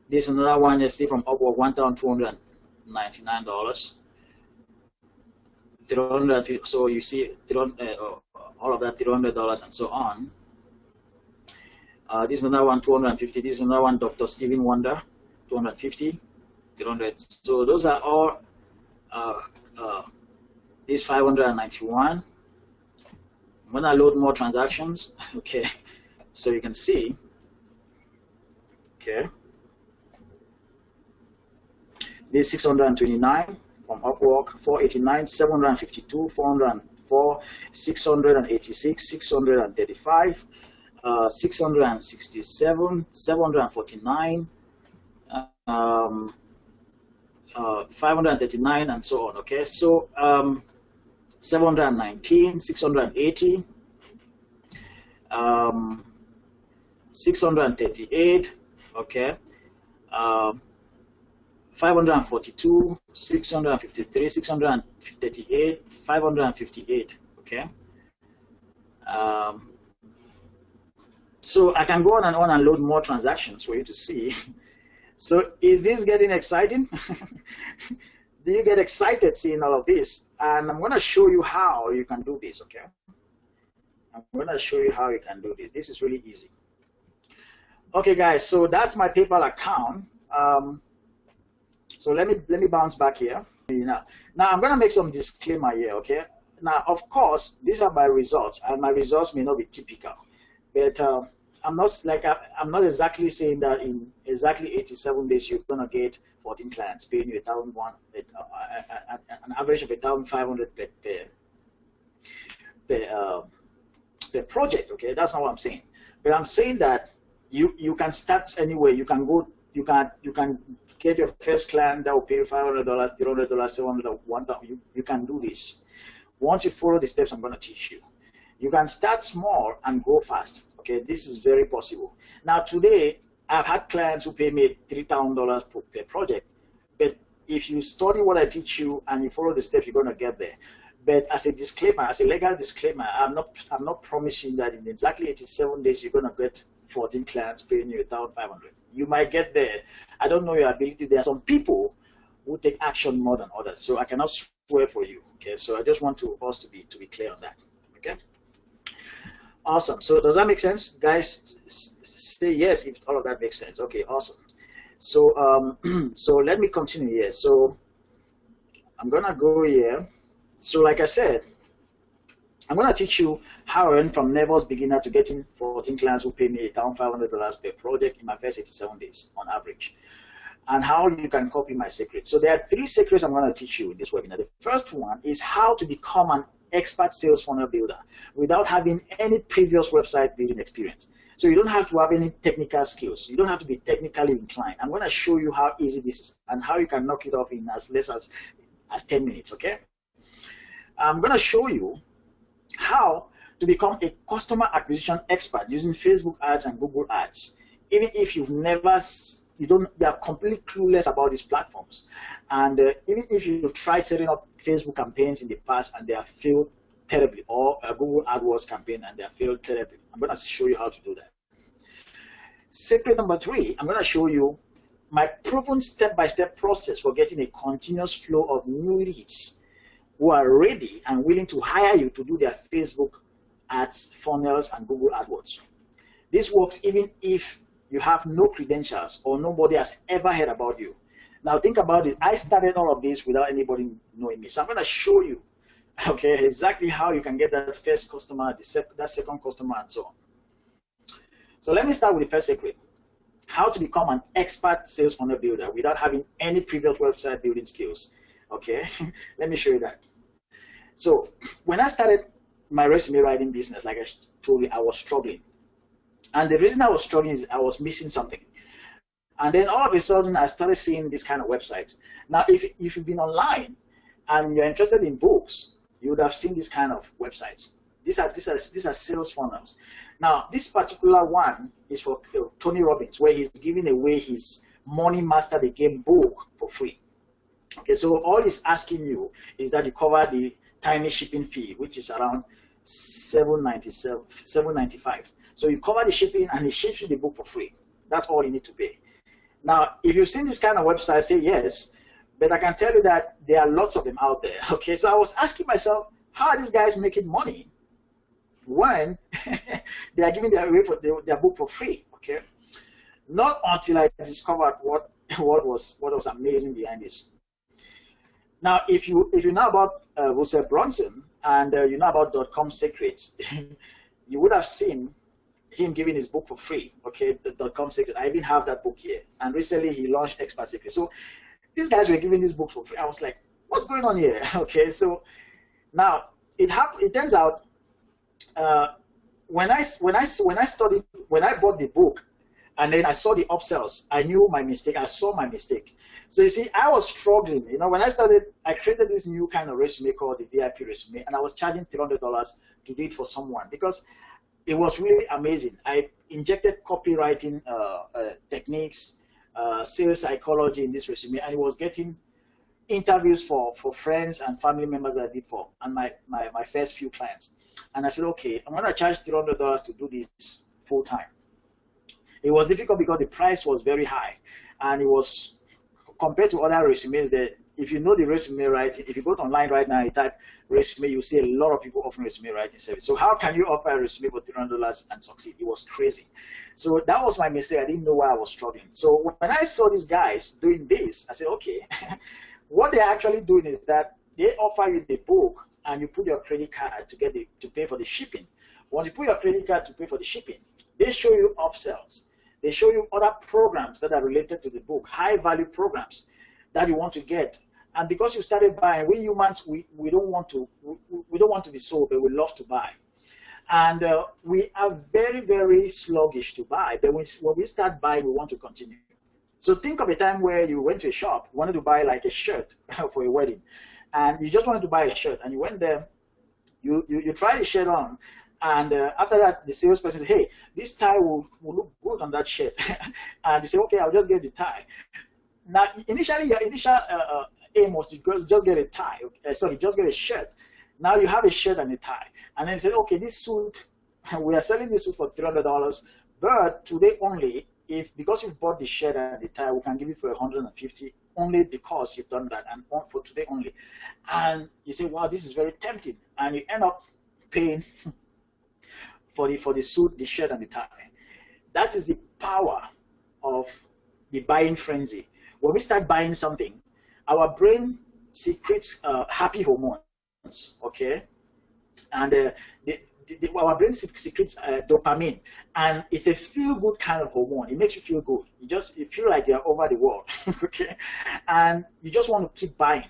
This is another 1 year still from Upwork, $1,299. 300. So you see, all of that $300 and so on. This is another one, $250. This is another one, Dr. Steven Wonder, $250, $300. So those are all. This $591. I'm gonna load more transactions. Okay, so you can see. Okay, this $629 from Upwork, $489, $752, $404, $686, $635, $667, $749, $539, and so on. Okay, so $719, $680, $638. Okay, $542, $653, $638, $558. Okay. So I can go on and load more transactions for you to see. So is this getting exciting? Do you get excited seeing all of this? And I'm going to show you how you can do this, okay? I'm going to show you how you can do this. This is really easy. Okay, guys, so that's my PayPal account. So let me bounce back here. Now I'm going to make some disclaimer here, okay? Now, of course, these are my results, and my results may not be typical, but I'm not exactly saying that in exactly 87 days you're going to get 14 clients paying you an average of $1,500 per project. Okay, that's not what I'm saying. But I'm saying that you can start anywhere. You can get your first client that will pay you $500, $300, $700, $1,000. You can do this. Once you follow the steps I'm going to teach you, you can start small and go fast. Okay, this is very possible. Now today, I've had clients who pay me $3,000 per project. But if you study what I teach you and you follow the steps, you're going to get there. But as a disclaimer, as a legal disclaimer, I'm not promising that in exactly 87 days you're going to get 14 clients paying you $1,500. You might get there. I don't know your ability. There are some people who take action more than others, so I cannot swear for you. Okay, so I just want us to be clear on that. Okay. Awesome. So does that make sense, guys? Say yes if all of that makes sense. Okay. Awesome. So so let me continue here. So I'm gonna go here. So like I said, I'm going to teach you how I went from nervous beginner to getting 14 clients who pay me $1,500 per project in my first 87 days on average, and how you can copy my secrets. So there are 3 secrets I'm going to teach you in this webinar. The first one is how to become an expert sales funnel builder without having any previous website building experience. So you don't have to have any technical skills. You don't have to be technically inclined. I'm going to show you how easy this is and how you can knock it off in as less as 10 minutes, okay? I'm going to show you how to become a customer acquisition expert using Facebook ads and Google ads, even if you are completely clueless about these platforms. And even if you've tried setting up Facebook campaigns in the past and they have failed terribly, or a Google AdWords campaign and they have failed terribly, I'm going to show you how to do that. Secret number 3, I'm going to show you my proven step-by-step process for getting a continuous flow of new leads who are ready and willing to hire you to do their Facebook ads, funnels, and Google AdWords. This works even if you have no credentials or nobody has ever heard about you. Now think about it. I started all of this without anybody knowing me. So I'm going to show you, okay, exactly how you can get that first customer, that second customer, and so on. So let me start with the first secret. How to become an expert sales funnel builder without having any previous website building skills. Okay, let me show you that. So when I started my resume writing business, like I told you, I was struggling. And the reason I was struggling is I was missing something. And then all of a sudden, I started seeing this kind of websites. Now, if you've been online and you're interested in books, you would have seen this kind of websites. These are sales funnels. Now, this particular one is for Tony Robbins, where he's giving away his Money Master the Game book for free. Okay, so all he's asking you is that you cover the tiny shipping fee, which is around $7.95. So you cover the shipping and he ships you the book for free. That's all you need to pay. Now, if you've seen this kind of website, say yes, but I can tell you that there are lots of them out there. Okay, so I was asking myself, how are these guys making money when they are giving their book for free? Okay, not until I discovered what was amazing behind this. Now, if you know about Russell Brunson and you know about .com secrets, you would have seen him giving his book for free. Okay, the .com secret. I even have that book here. And recently he launched Expert Secret. So these guys were giving this book for free. I was like, what's going on here? Okay, so now it turns out when I bought the book and then I saw the upsells, I knew my mistake. I saw my mistake. So you see, I was struggling. You know, when I started, I created this new kind of resume called the VIP resume, and I was charging $300 to do it for someone because it was really amazing. I injected copywriting techniques, sales psychology in this resume, and it was getting interviews for friends and family members that I did for, and my first few clients. And I said, okay, I'm going to charge $300 to do this full time. It was difficult because the price was very high, and it was compared to other resumes that if you know the resume writing, if you go online right now, you type resume, you see a lot of people offering resume writing service. So how can you offer a resume for $300 and succeed? It was crazy. So that was my mistake. I didn't know why I was struggling. So when I saw these guys doing this, I said, okay, what they're actually doing is that they offer you the book and you put your credit card to pay for the shipping. Once you put your credit card to pay for the shipping, they show you upsells. They show you other programs that are related to the book, high-value programs that you want to get. And because you started buying, we humans, we don't want to be sold, but we love to buy. And we are very, very sluggish to buy. But when we start buying, we want to continue. So think of a time where you went to a shop, you wanted to buy like a shirt for a wedding, and you just wanted to buy a shirt, and you went there, you tried the shirt on. And after that, the salesperson said, hey, this tie will look good on that shirt. And you say, okay, I'll just get the tie. Now, initially, your initial aim was to just get a tie. Just get a shirt. Now you have a shirt and a tie. And then you say, okay, this suit, we are selling this suit for $300, but today only, because you've bought the shirt and the tie, we can give it for $150 only because you've done that, and for today only. And you say, wow, this is very tempting. And you end up paying for the suit, the shirt, and the tie. That is the power of the buying frenzy. When we start buying something, our brain secretes happy hormones, okay? and our brain secretes dopamine, and it's a feel-good kind of hormone. It makes you feel good. You feel like you're over the world, okay? And you just want to keep buying.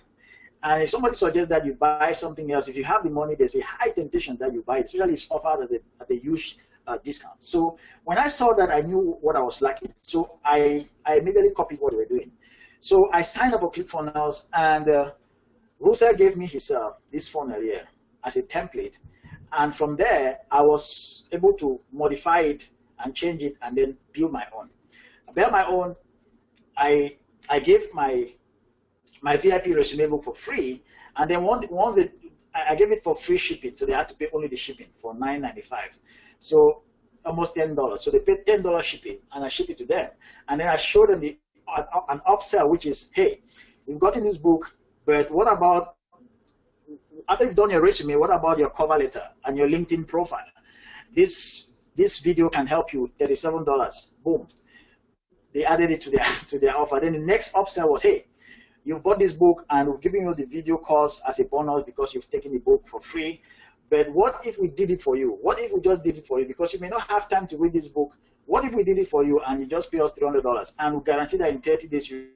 And if somebody suggests that you buy something else, if you have the money, there's a high temptation that you buy it, especially if it's offered at a huge discount. So when I saw that, I knew what I was lacking. So I immediately copied what they were doing. So I signed up for ClickFunnels, and Russell gave me his this funnel here as a template. And from there, I was able to modify it and change it and then build my own. I built my own. I gave my VIP resume book for free, and then I gave it for free shipping, so they had to pay only the shipping for $9.95. So almost $10. So they paid $10 shipping, and I shipped it to them. And then I showed them an upsell, which is, hey, you've gotten this book, but what about, after you've done your resume, what about your cover letter and your LinkedIn profile? This video can help you, $37. Boom. They added it to their offer. Then the next upsell was, hey, you bought this book and we've given you the video course as a bonus because you've taken the book for free. But what if we did it for you? What if we just did it for you? Because you may not have time to read this book. What if we did it for you and you just pay us $300, and we guarantee that in 30 days you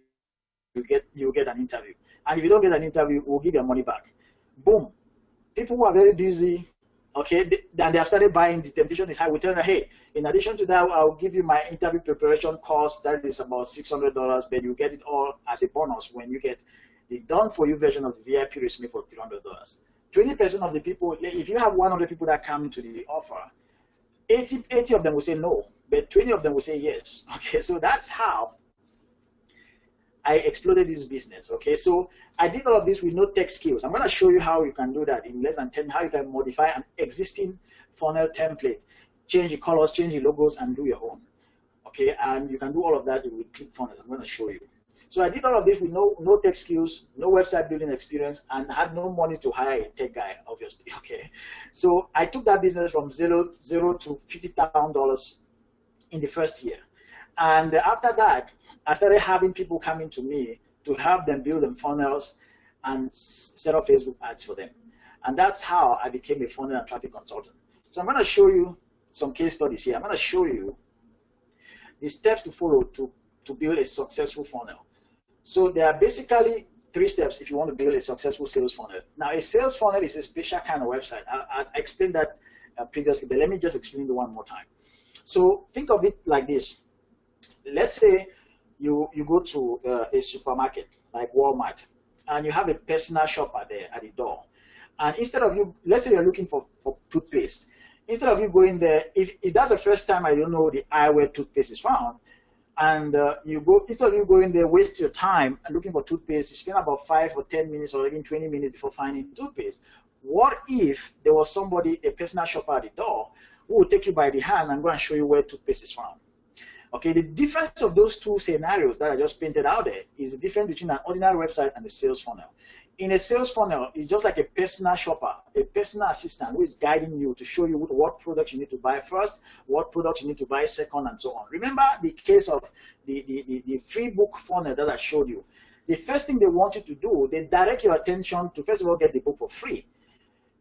get an interview. And if you don't get an interview, we'll give your money back. Boom. People who are very busy, okay, and they have started buying. The temptation is high. We tell them, hey, in addition to that, I'll give you my interview preparation cost. That is about $600, but you get it all as a bonus when you get the done-for-you version of the VIP resume for $300. 20% of the people, if you have 100 people that come to the offer, 80 of them will say no, but 20 of them will say yes. Okay, so that's how I exploded this business. Okay, so I did all of this with no tech skills. I'm going to show you how you can do that in less than 10, how you can modify an existing funnel template, change the colors, change the logos, and do your own. Okay, and you can do all of that with ClickFunnels. I'm going to show you. So I did all of this with no tech skills, no website building experience, and had no money to hire a tech guy, obviously. Okay, so I took that business from zero to $50,000 in the first year. And after that, I started having people coming to me to help them build them funnels and set up Facebook ads for them. And that's how I became a funnel and traffic consultant. So I'm going to show you some case studies here. I'm going to show you the steps to follow to build a successful funnel. So there are basically 3 steps if you want to build a successful sales funnel. Now, a sales funnel is a special kind of website. I explained that previously, but let me just explain it one more time. So think of it like this. Let's say you go to a supermarket like Walmart, and you have a personal shopper there at the door. And instead of you, let's say you're looking for toothpaste. Instead of you going there, if that's the first time I don't know the aisle where toothpaste is found, and instead of you going there, waste your time and looking for toothpaste, you spend about 5 or 10 minutes or even 20 minutes before finding toothpaste. What if there was somebody, a personal shopper at the door, who would take you by the hand and go and show you where toothpaste is found? Okay, the difference of those 2 scenarios that I just painted out there is the difference between an ordinary website and a sales funnel. In a sales funnel, it's just like a personal shopper, a personal assistant who is guiding you to show you what products you need to buy first, what products you need to buy second, and so on. Remember the case of the free book funnel that I showed you. The first thing they want you to do, they direct your attention to, first of all, get the book for free.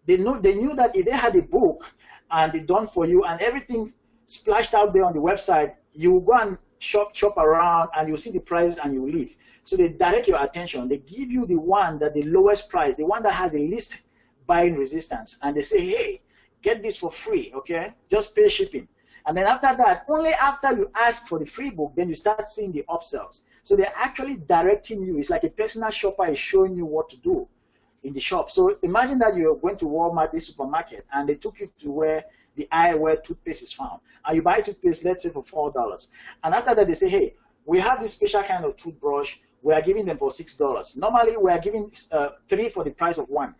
They knew that if they had a book and they done for you and everything splashed out there on the website, you go and shop around and you see the price and you leave. So they direct your attention. They give you the one that the lowest price, the one that has the least buying resistance, and they say, hey, get this for free, okay? Just pay shipping. And then after that, only after you ask for the free book, then you start seeing the upsells. So they're actually directing you. It's like a personal shopper is showing you what to do in the shop. So imagine that you're going to Walmart, this supermarket, and they took you to where the aisle where toothpaste is found. And you buy toothpaste, let's say, for $4. And after that, they say, hey, we have this special kind of toothbrush. We are giving them for $6. Normally, we are giving 3 for the price of 1.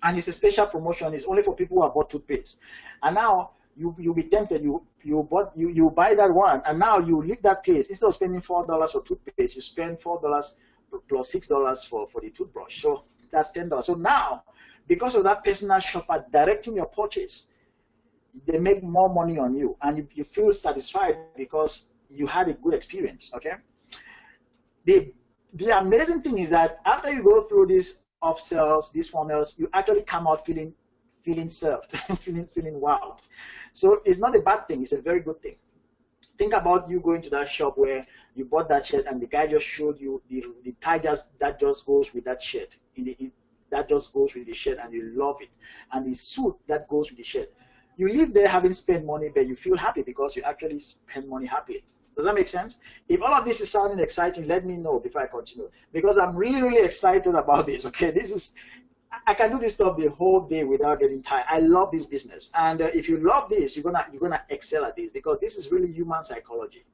And it's a special promotion. It's only for people who have bought toothpaste. And now, you'll be tempted. You buy that one, and now you leave that place. Instead of spending $4 for toothpaste, you spend $4 plus $6 for the toothbrush. So that's $10. So now, because of that personal shopper directing your purchase, they make more money on you, and you feel satisfied because you had a good experience, okay? The amazing thing is that after you go through these upsells, these funnels, you actually come out feeling feeling served, feeling wow. So it's not a bad thing, it's a very good thing. Think about you going to that shop where you bought that shirt and the guy just showed you the tie that just goes with that shirt, that just goes with the shirt, and you love it, and the suit that goes with the shirt. You leave there having spent money, but you feel happy because you actually spend money happily. Does that make sense? If all of this is sounding exciting, let me know before I continue, because I'm really, really excited about this. Okay, I can do this stuff the whole day without getting tired. I love this business, and if you love this, you're gonna excel at this, because this is really human psychology.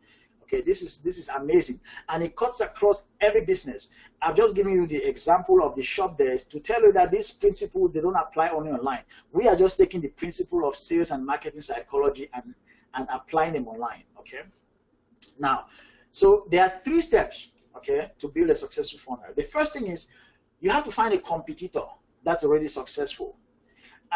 Okay, this is amazing, and it cuts across every business. I've just given you the example of the shop there to tell you that this principle, they don't apply only online. We are just taking the principle of sales and marketing psychology and applying them online. Okay. Now, so there are 3 steps, okay, to build a successful funnel. The first thing is you have to find a competitor that's already successful.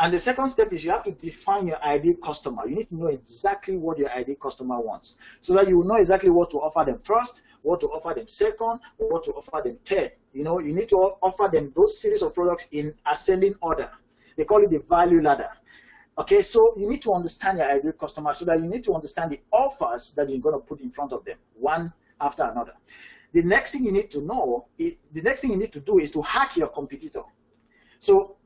And the second step is you have to define your ideal customer. You need to know exactly what your ideal customer wants, so that you will know exactly what to offer them first, what to offer them second, what to offer them third. You know, you need to offer them those series of products in ascending order. They call it the value ladder. Okay, so you need to understand your ideal customer, so that you need to understand the offers that you're going to put in front of them, one after another. The next thing you need to know, the next thing you need to do is to hack your competitor. So,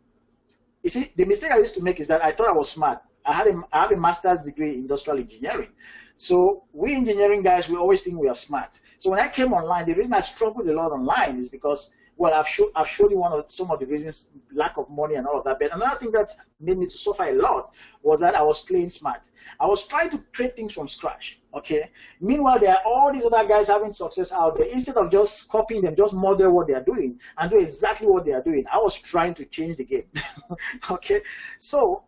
you see, the mistake I used to make is that I thought I was smart. I have a master's degree in industrial engineering. So we engineering guys, we always think we are smart. So when I came online, the reason I struggled a lot online is because, well, I've showed you some of the reasons, lack of money and all of that. But another thing that made me to suffer a lot was that I was playing smart. I was trying to create things from scratch, okay? Meanwhile, there are all these other guys having success out there. Instead of just copying them, just model what they are doing and do exactly what they are doing, I was trying to change the game, okay? So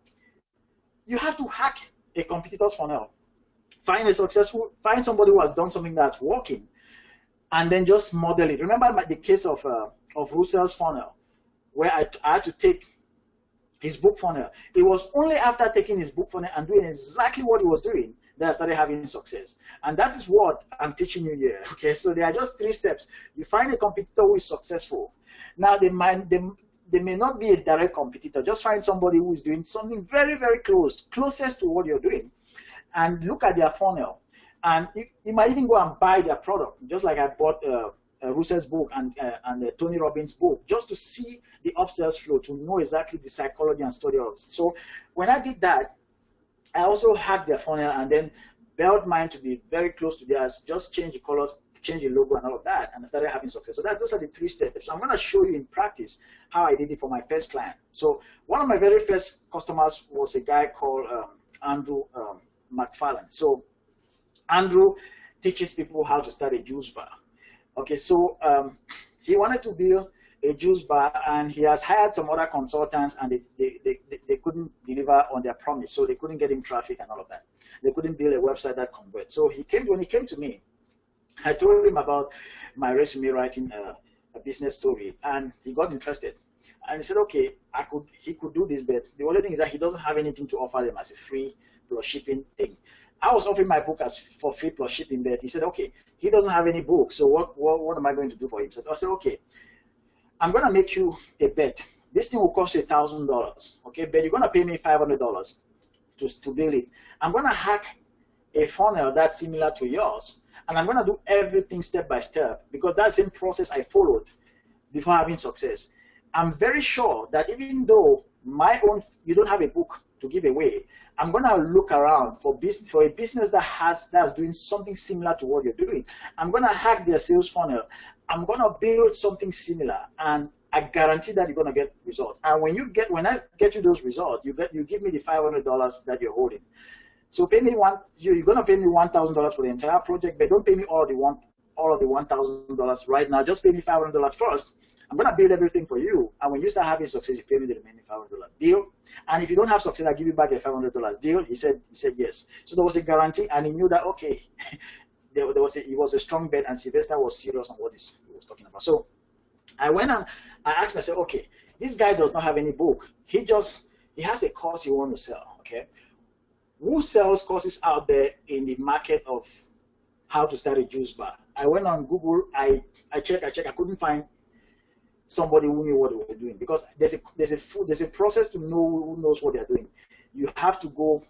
you have to hack a competitor's funnel. Find somebody who has done something that's working, and then just model it. Remember the case of Russell's funnel, where I had to take his book funnel. It was only after taking his book funnel and doing exactly what he was doing that I started having success. And that is what I'm teaching you here. Okay, so there are just 3 steps. You find a competitor who is successful. Now, they may not be a direct competitor. Just find somebody who is doing something very, very closest to what you're doing, and look at their funnel. And you might even go and buy their product, just like I bought Russell's book and Tony Robbins' book, just to see the upsells flow, to know exactly the psychology and study of it. So when I did that, I also hacked their funnel and then built mine to be very close to theirs, just change the colors, change the logo and all of that, and I started having success. So those are the 3 steps. So I'm going to show you in practice how I did it for my first client. So one of my very first customers was a guy called Andrew McFarlane. So Andrew teaches people how to start a juice bar. Okay, so he wanted to build a juice bar, and he has hired some other consultants, and they couldn't deliver on their promise, so they couldn't get him traffic and all of that. They couldn't build a website that converts. So when he came to me, I told him about my resume writing a business story, and he got interested. And he said, okay, he could do this, but the only thing is that he doesn't have anything to offer them as a free plus shipping thing. I was offering my book for free plus shipping, but he said, okay, he doesn't have any book, so what am I going to do for him? So I said, okay, I'm going to make you a bet. This thing will cost you $1,000, okay, but you're going to pay me $500 to build it. I'm going to hack a funnel that's similar to yours, and I'm going to do everything step by step, because that's the same process I followed before having success. I'm very sure that even though you don't have a book to give away, I'm going to look around for a business that's doing something similar to what you're doing. I'm going to hack their sales funnel. I'm going to build something similar, and I guarantee that you're going to get results. And when I get you those results, you give me the $500 that you're holding. So you're going to pay me $1,000 for the entire project, but don't pay me all of the $1,000 right now. Just pay me $500 first. I'm going to build everything for you, and when you start having success, you pay me the remaining $500. Deal? And if you don't have success, I'll give you back the $500. Deal? He said yes. So there was a guarantee, and he knew that, okay, it was a strong bet, and Sylvester was serious on what he was talking about. So I went and I asked myself, okay, this guy does not have any book. He has a course he wants to sell, okay? Who sells courses out there in the market of how to start a juice bar? I went on Google, I checked, I couldn't find somebody who knew what they were doing, because there's a process to know who knows what they're doing. You have to go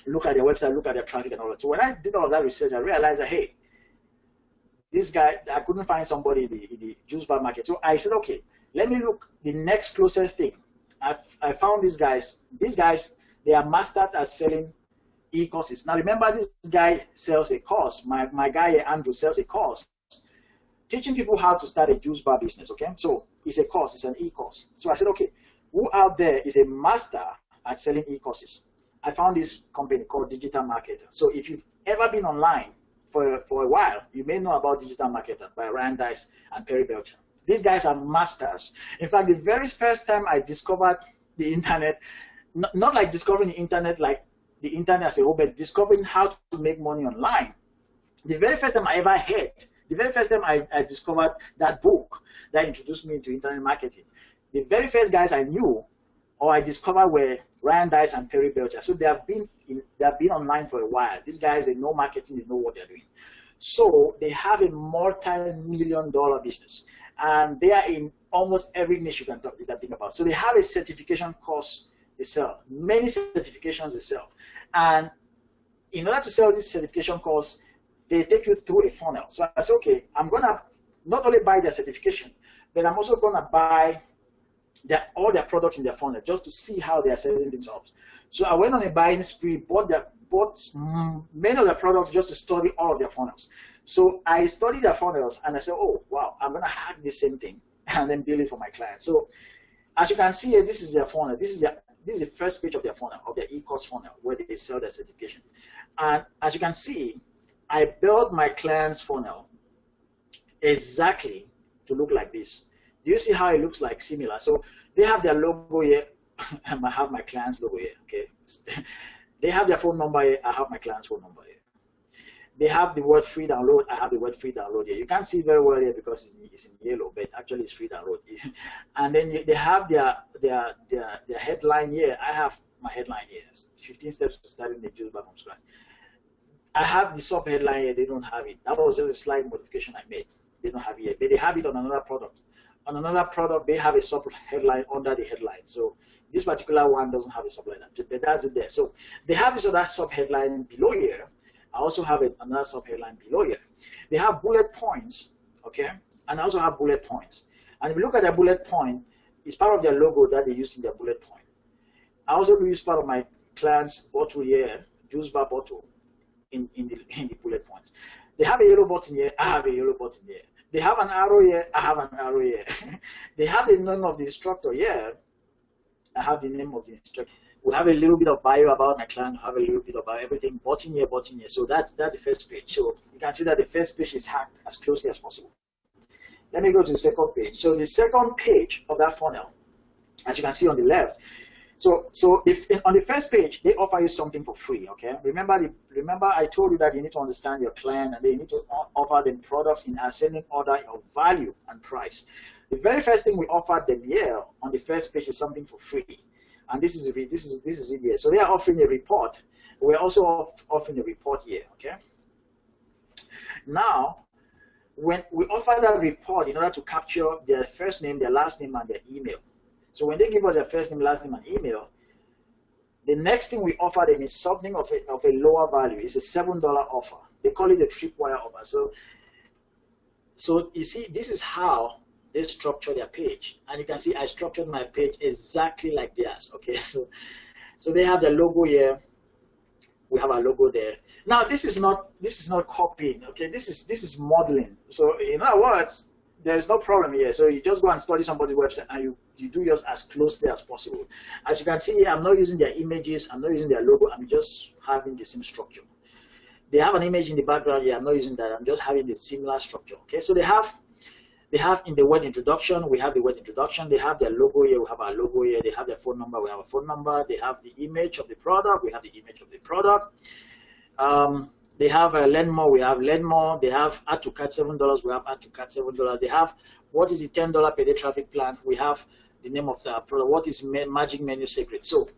look at their website, look at their traffic and all that. So when I did all that research, I realized that, hey, this guy, I couldn't find somebody in the juice bar market. So I said, okay, let me look the next closest thing. I found these guys. These guys, they are mastered at selling e-courses. Now remember, this guy sells a course. My guy Andrew sells a course teaching people how to start a juice bar business, okay? So it's a course, it's an e-course. So I said, okay, who out there is a master at selling e-courses? I found this company called Digital Marketer. So if you've ever been online for a while, you may know about Digital Marketer by Ryan Dice and Perry Belcher. These guys are masters. In fact, the very first time I discovered the internet, not like discovering the internet like the internet as a whole, but discovering how to make money online. The very first time I ever heard, the very first time I discovered that book that introduced me into internet marketing, the very first guys I knew or I discovered were Ryan Dice and Perry Belcher. So they have been online for a while. These guys, they know marketing, they know what they're doing. So they have a multi-million-dollar business, and they are in almost every niche you can think about. So they have a certification course they sell, many certifications they sell, and in order to sell this certification course, they take you through a funnel. So I said, okay, I'm gonna not only buy their certification, but I'm also gonna buy all their products in their funnel just to see how they are selling themselves. So I went on a buying spree, bought many of their products just to study all of their funnels. So I studied their funnels and I said, oh wow, I'm gonna hack the same thing and then build it for my clients. So as you can see here, this is their funnel. This is the first page of their funnel, of their e-course funnel, where they sell their certification. And as you can see, I built my client's funnel exactly to look like this. Do you see how it looks like similar? So they have their logo here. I have my client's logo here, okay? They have their phone number here. I have my client's phone number here. They have the word free download. I have the word free download here. You can't see it very well here because it's in yellow, but actually it's free download. And then they have their headline here. I have my headline here. 15 steps to starting the juice bar from scratch. I have the sub headline here. They don't have it. That was just a slight modification I made. They don't have it yet, but they have it on another product. On another product, they have a sub headline under the headline. So this particular one doesn't have a sub headline, but that's it there. So they have this other sub headline below here. I also have another sub headline below here. They have bullet points, okay? And I also have bullet points. And if you look at their bullet point, it's part of their logo that they use in their bullet point. I also use part of my client's bottle here, juice bar bottle, in the bullet points. They have a yellow button here. I have a yellow button here. They have an arrow here. I have an arrow here. They have the name of the instructor here. I have the name of the instructor. We have a little bit of bio about my client. I have a little bit about everything. Button here, button here. So that's the first page. So you can see that the first page is hacked as closely as possible. Let me go to the second page. So the second page of that funnel, as you can see on the left. So if on the first page they offer you something for free, okay? Remember I told you that you need to understand your client and they need to offer them products in ascending order of value and price. The very first thing we offered them here on the first page is something for free, and this is it here. So they are offering a report. We're also offering a report here, okay? Now, when we offer that report in order to capture their first name, their last name, and their email. So when they give us their first name, last name, and email, the next thing we offer them is something of a lower value. It's a $7 offer. They call it a tripwire offer. So you see, this is how they structure their page. And you can see I structured my page exactly like theirs. Okay, so they have their logo here. We have our logo there. Now this is not copying. Okay, this is modeling. So in other words, there is no problem here. So you just go and study somebody's website and you do yours as closely as possible. As you can see here, I'm not using their images, I'm not using their logo, I'm just having the same structure. They have an image in the background here, I'm not using that, I'm just having the similar structure. Okay, so they have in the word introduction, we have the word introduction, they have their logo here, we have our logo here, they have their phone number, we have a phone number, they have the image of the product, we have the image of the product. They have learn more, we have learn more. They have add to cart $7, we have add to cart $7. They have what is the $10 per day traffic plan. We have the name of the product, what is magic menu secret. So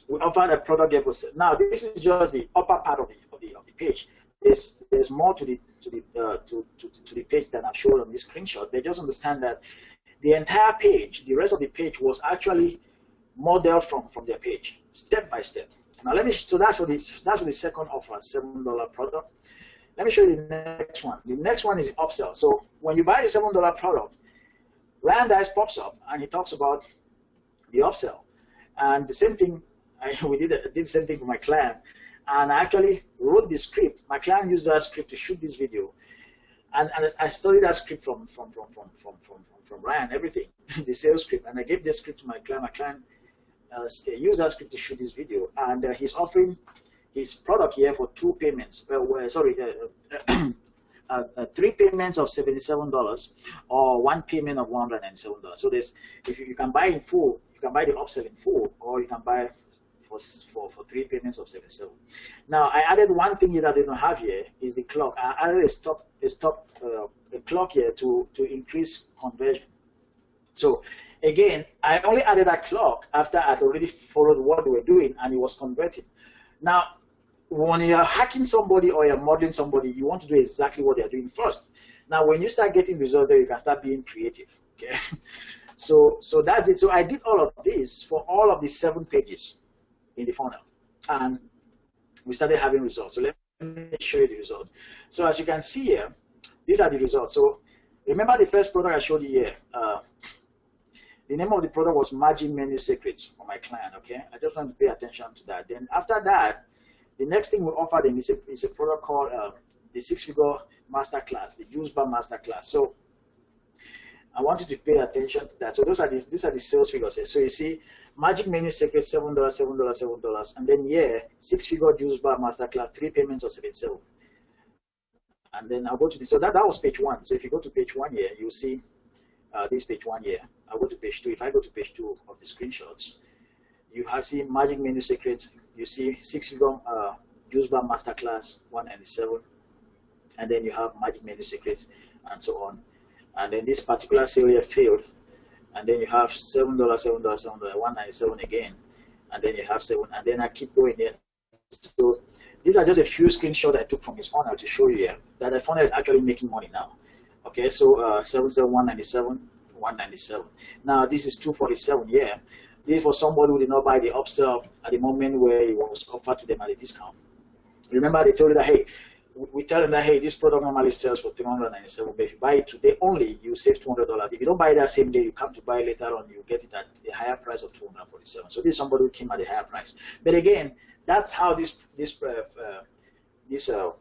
we offer a product there for sale. Now this is just the upper part of the page. There's more to the page than I've shown on this screenshot. They just understand that the entire page, the rest of the page was actually modeled from their page, step by step. Now let me, so that's for the second offer, $7 product. Let me show you the next one. The next one is the upsell. So when you buy the $7 product, Ryan Dice pops up and he talks about the upsell. And the same thing, we did the same thing for my client. And I actually wrote the script. My client used that script to shoot this video. And I studied that script from Ryan, everything, the sales script. And I gave this script to my client. My client used that script to shoot this video. And he's offering his product here for 2 payments. 3 payments of $77 or 1 payment of $107. So there's, if you can buy in full, you can buy the upsell in full, or you can buy for 3 payments of $77. Now I added one thing that they don't have here is the clock. I added a clock here to increase conversion. So again, I only added that clock after I'd already followed what they were doing and it was converting. Now, when you're hacking somebody or you're modeling somebody, you want to do exactly what they're doing first. Now, when you start getting results there, you can start being creative. Okay, so that's it. So I did all of this for all of the 7 pages in the funnel, and we started having results. So let me show you the results. So as you can see here, these are the results. So remember the first product I showed you here. The name of the product was Magic Menu Secrets for my client. Okay, I just want to pay attention to that. Then after that, the next thing we offer them is a product called the 6-figure masterclass, the Juice Bar masterclass. So I want you to pay attention to that. So these are the sales figures here. So you see, Magic Menu Secrets, $7, $7, $7, and then here, 6-figure Juice Bar masterclass, 3 payments of $77. And then I'll go to this. So that was page 1. So if you go to page 1 here, you'll see this page 1 here. I'll go to page 2. If I go to page 2 of the screenshots, you have seen Magic Menu Secrets. You see 6-figure Juice Bar Masterclass, $197, and then you have Magic Menu Secrets, and so on. And then this particular sale here failed, and then you have $7, $7, $7, $197 again, and then you have 7, and then I keep going here. So these are just a few screenshots I took from his funnel to show you here that the funnel is actually making money now. Okay, so 77, 197, 197. Now this is 247 here. This is for somebody who did not buy the upsell at the moment where it was offered to them at a discount. Remember, they told you that, hey, we tell them that, hey, this product normally sells for $397, but if you buy it today only, you save $200. If you don't buy it that same day, you come to buy it later on, you get it at a higher price of $247. So this is somebody who came at a higher price. But again, that's how this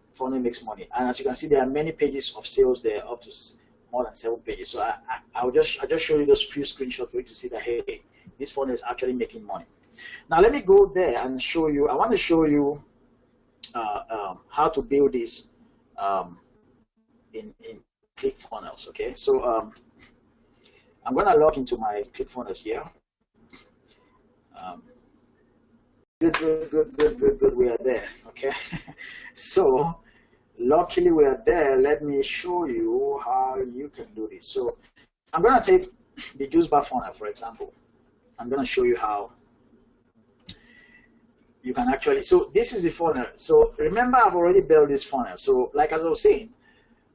funnel makes money. And as you can see, there are many pages of sales there, up to more than 7 pages. So I'll just show you those few screenshots for you to see that, hey, this funnel is actually making money. Now let me go there and show you. I want to show you how to build this in ClickFunnels. Okay, so I'm going to log into my ClickFunnels here. Good. We are there. Okay, so luckily we are there. Let me show you how you can do this. So I'm going to take the Juice Bar funnel, for example. I'm going to show you how you can actually, so this is the funnel. So remember, I've already built this funnel. So like as I was saying,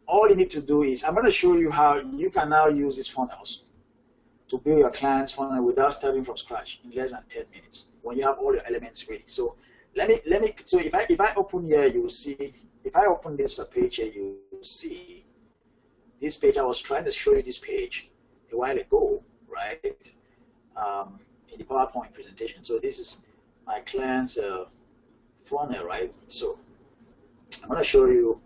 all you need to do is, I'm going to show you how you can now use these funnels to build your client's funnel without starting from scratch in less than 10 minutes when you have all your elements ready. So so if I open here, you will see, if I open this page here, you will see this page. I was trying to show you this page a while ago, right? In the PowerPoint presentation. So this is my client's funnel, right? So I'm going to show you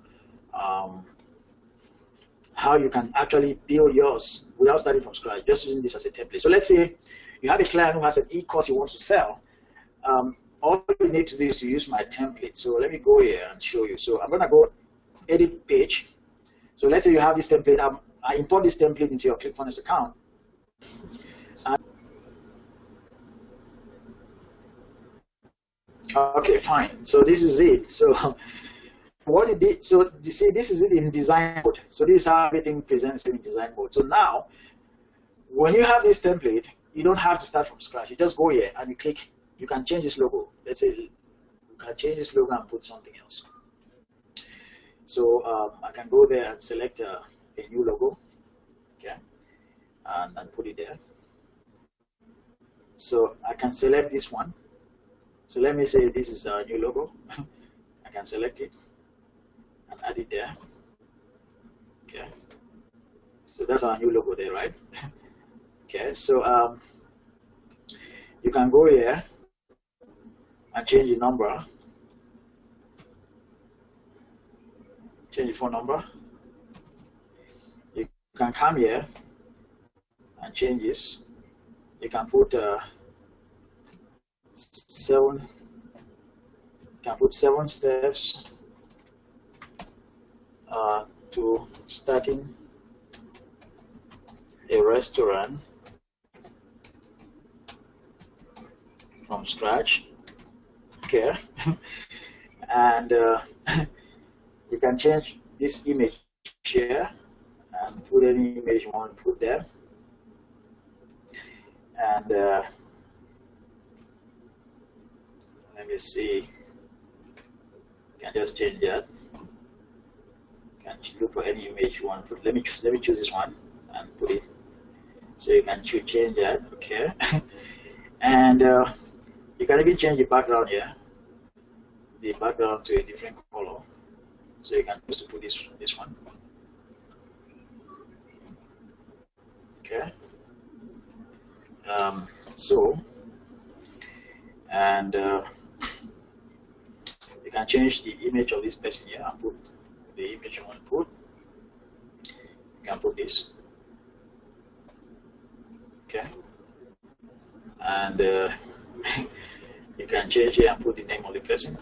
how you can actually build yours without starting from scratch, just using this as a template. So let's say you have a client who has an e-course he wants to sell. All you need to do is to use my template. So let me go here and show you. So I'm going to go edit page. So let's say you have this template. I import this template into your ClickFunnels account. Okay, fine. So this is it. So what it did, so you see, this is it in design mode. So this is how everything presents in design mode. So now, when you have this template, you don't have to start from scratch. You just go here and you click. You can change this logo. Let's say you can change this logo and put something else. So I can go there and select a new logo. Okay, and put it there. So I can select this one. So let me say this is our new logo. I can select it and add it there. Okay. So that's our new logo there, right? Okay. So you can go here and change the number, change the phone number. You can come here and change this. You can put 7. You can put 7 steps to starting a restaurant from scratch. Okay. And you can change this image here and put any image you want to put there. And let me see. You can just change that. You can look for any image you want to put. Let me choose this one and put it. So you can change that. Okay. And you can even change the background here. The background to a different color. So you can choose to put this one. Okay. And you can change the image of this person here and put the image you want to put. You can put this. Okay. And you can change here and put the name of the person.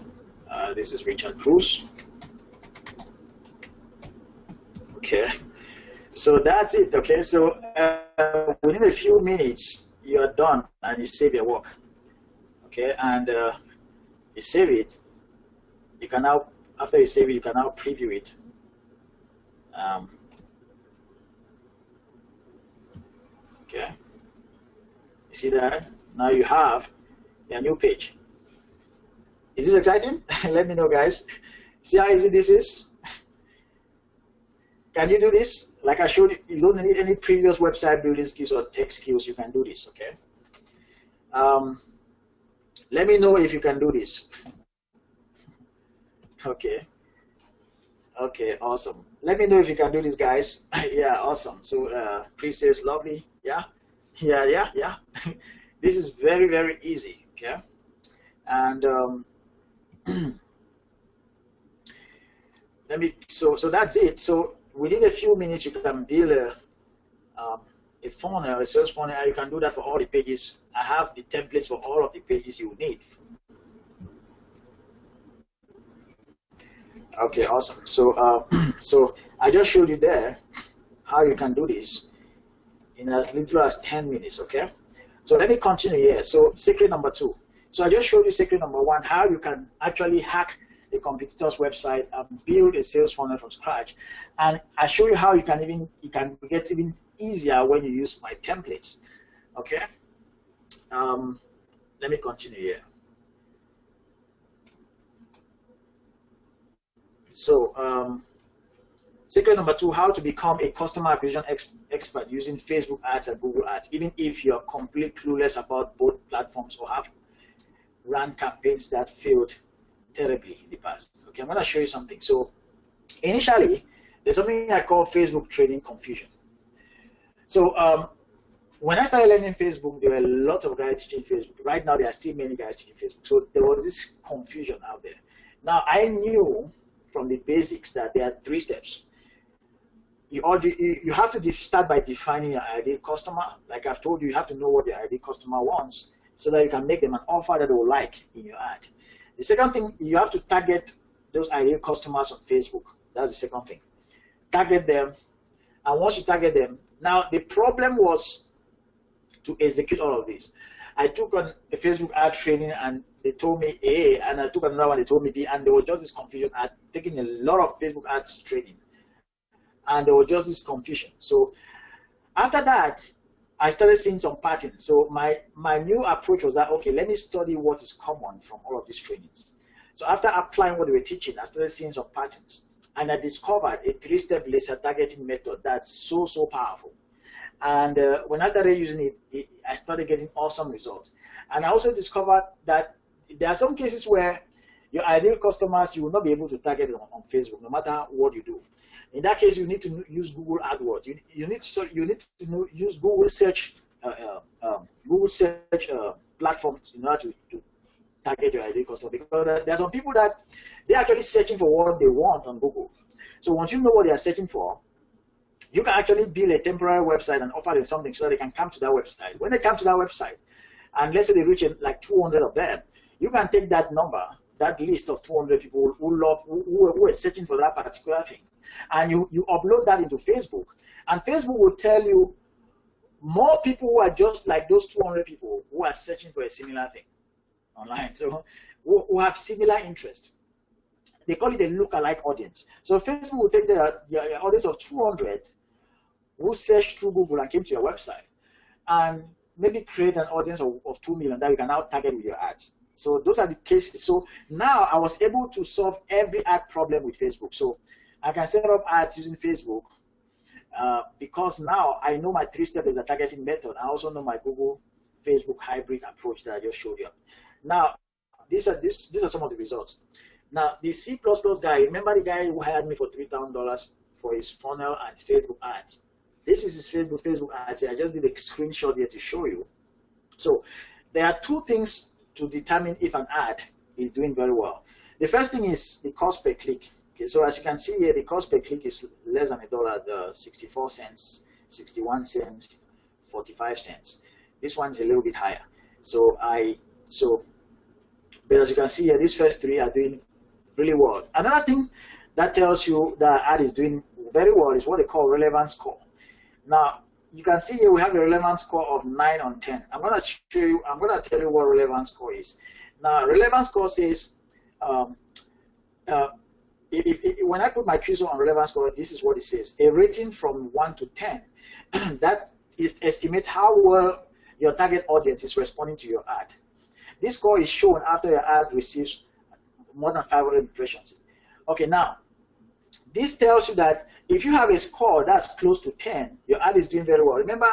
This is Richard Cruz. Okay. So that's it. Okay. So within a few minutes, you are done and you save your work. Okay. And you save it. You can now, after you save it, you can now preview it. Okay. You see that? Now you have your new page. Is this exciting? Let me know, guys. See how easy this is? Can you do this? Like I showed you, you don't need any previous website building skills or tech skills. You can do this, okay? Let me know if you can do this. Okay. Okay, awesome. Let me know if you can do this, guys. Yeah, awesome. So pre-sales, lovely. Yeah, yeah. This is very, very easy, okay? And so that's it. So within a few minutes, you can build a funnel, a sales funnel. You can do that for all the pages. I have the templates for all of the pages you need. Okay, awesome. So so I just showed you there how you can do this in as little as 10 minutes, okay? So let me continue here. So secret number 2. So I just showed you secret number 1, how you can actually hack a competitor's website and build a sales funnel from scratch. And I show you how you can get even easier when you use my templates, okay? Let me continue here. So secret number 2, how to become a customer acquisition expert using Facebook ads and Google ads, even if you're completely clueless about both platforms or have run campaigns that failed terribly in the past. Okay, I'm going to show you something. So initially, there's something I call Facebook trading confusion. So when I started learning Facebook, there were lots of guys teaching Facebook. Right now, there are still many guys teaching Facebook. So there was this confusion out there. Now, I knew from the basics that there are 3 steps. You have to start by defining your ideal customer. Like I've told you, you have to know what your ideal customer wants so that you can make them an offer that they will like in your ad. The second thing, you have to target those ideal customers on Facebook. That's the second thing. Target them, and once you target them, now the problem was to execute all of this. I took on a Facebook ad training and they told me A, and I took another one, they told me B, and there was just this confusion. I had taken a lot of Facebook ads training, and there was just this confusion. So after that, I started seeing some patterns. So my new approach was that, okay, let me study what is common from all of these trainings. So after applying what they were teaching, I started seeing some patterns. And I discovered a 3-step laser targeting method that's so powerful. And when I started using it, I started getting awesome results. And I also discovered that there are some cases where your ideal customers, you will not be able to target on Facebook, no matter what you do. In that case, you need to use Google AdWords. You need to use Google search platforms in order to target your ideal customer, because there are some people that they're actually searching for what they want on Google. So once you know what they are searching for, you can actually build a temporary website and offer them something so that they can come to that website. When they come to that website, and let's say they reach like 200 of them, you can take that number, that list of 200 people who are searching for that particular thing, and you upload that into Facebook, and Facebook will tell you more people who are just like those 200 people who are searching for a similar thing online, so who have similar interests. They call it a lookalike audience. So Facebook will take their audience of 200 who searched through Google and came to your website, and maybe create an audience of 2 million that you can now target with your ads. So those are the cases. So now I was able to solve every ad problem with Facebook. So I can set up ads using Facebook because now I know my 3-step is a targeting method. I also know my Google Facebook hybrid approach that I just showed you. Now, these are some of the results. Now, the C++ guy, remember the guy who hired me for $3,000 for his funnel and Facebook ads? This is his Facebook ads. I just did a screenshot here to show you. So there are 2 things to determine if an ad is doing very well. The first thing is the cost per click. Okay, so as you can see here, the cost per click is less than $1, 64 cents, 61 cents, 45 cents. This one is a little bit higher. But as you can see here, these first 3 are doing really well. Another thing that tells you that ad is doing very well is what they call relevance score. Now, you can see here we have a relevance score of 9 on 10. I'm going to tell you what relevance score is. Now, relevance score says, when I put my cursor on relevance score, this is what it says. A rating from 1 to 10. That estimates how well your target audience is responding to your ad. This score is shown after your ad receives more than 500 impressions. Okay, now, this tells you that if you have a score that's close to 10, your ad is doing very well. Remember,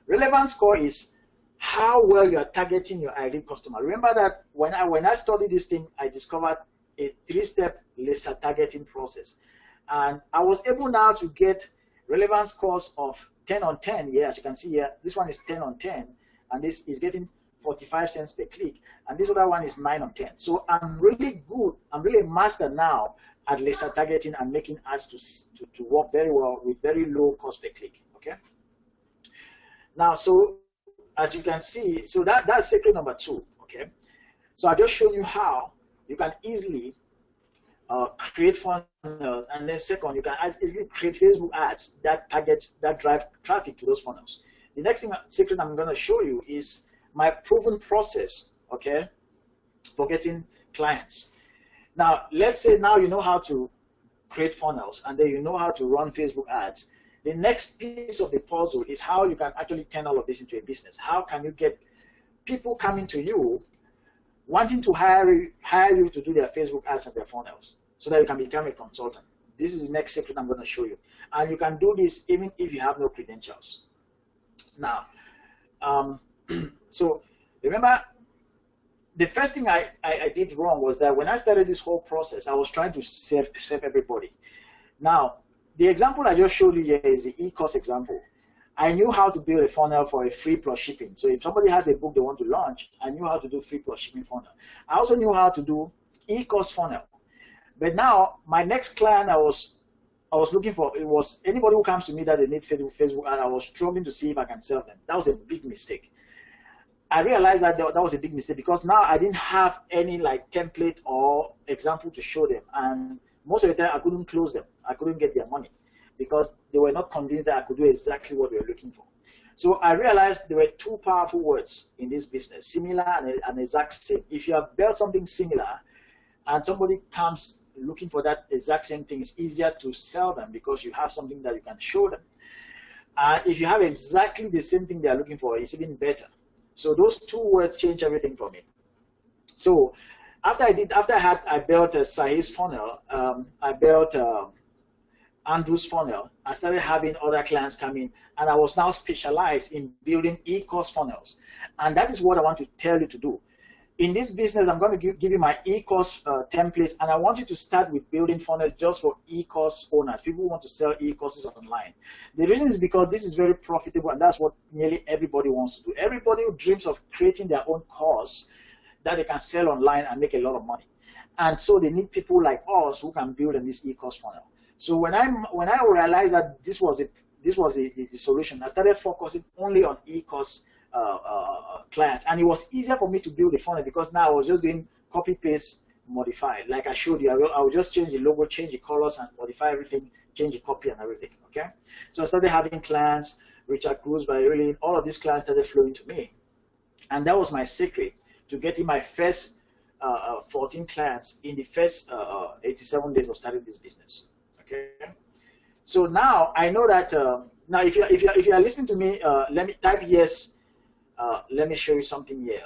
relevance score is how well you are targeting your ideal customer. Remember that when I studied this thing, I discovered a 3-step laser targeting process. And I was able now to get relevance scores of 10 on 10. Yeah, as you can see here, this one is 10 on 10, and this is getting 45 cents per click, and this other one is 9 on 10. So I'm really good, I'm really a master now at laser targeting and making ads to work very well with very low cost per click, okay? Now, so as you can see, so that's secret number 2, okay? So I've just shown you how you can easily create funnels, and then second, you can easily create Facebook ads that drive traffic to those funnels. The next secret I'm gonna show you is my proven process, okay, for getting clients. Now, let's say now you know how to create funnels and then you know how to run Facebook ads. The next piece of the puzzle is how you can actually turn all of this into a business. How can you get people coming to you wanting to hire you to do their Facebook ads and their funnels so that you can become a consultant? This is the next secret I'm going to show you. And you can do this even if you have no credentials. Now, so remember, the first thing I did wrong was that when I started this whole process, I was trying to save everybody. Now, the example I just showed you here is the e-course example. I knew how to build a funnel for a free plus shipping. So if somebody has a book they want to launch, I knew how to do free plus shipping funnel. I also knew how to do e-course funnel. But now, my next client I was looking for, it was anybody who comes to me that they need Facebook, and I was struggling to see if I can sell them. That was a big mistake. I realized that that was a big mistake because now I didn't have any like template or example to show them, and most of the time I couldn't close them. I couldn't get their money because they were not convinced that I could do exactly what they were looking for. So I realized there were 2 powerful words in this business: similar and exact same. If you have built something similar and somebody comes looking for that exact same thing, it's easier to sell them because you have something that you can show them. If you have exactly the same thing they are looking for, it's even better. So those 2 words changed everything for me. So after I built a Sahil's funnel, I Andrew's funnel, I started having other clients come in, and I was now specialized in building e-course funnels. And that is what I want to tell you to do. In this business, I'm going to give you my e-course templates, and I want you to start with building funnels just for e-course owners, people who want to sell e-courses online. The reason is because this is very profitable, and that's what nearly everybody wants to do. Everybody who dreams of creating their own course that they can sell online and make a lot of money. And so they need people like us who can build in this e-course funnel. So when I realized that this was the solution, I started focusing only on e-course clients, and it was easier for me to build the funnel because now I was just doing copy, paste, modify. Like I showed you, I will just change the logo, change the colors, and modify everything, change the copy and everything. Okay, so I started having clients, Richard Cruz, by really all of these clients started flowing to me, and that was my secret to getting my first 14 clients in the first 87 days of starting this business. Okay, so now I know that now if you are listening to me, let me type yes. Let me show you something here.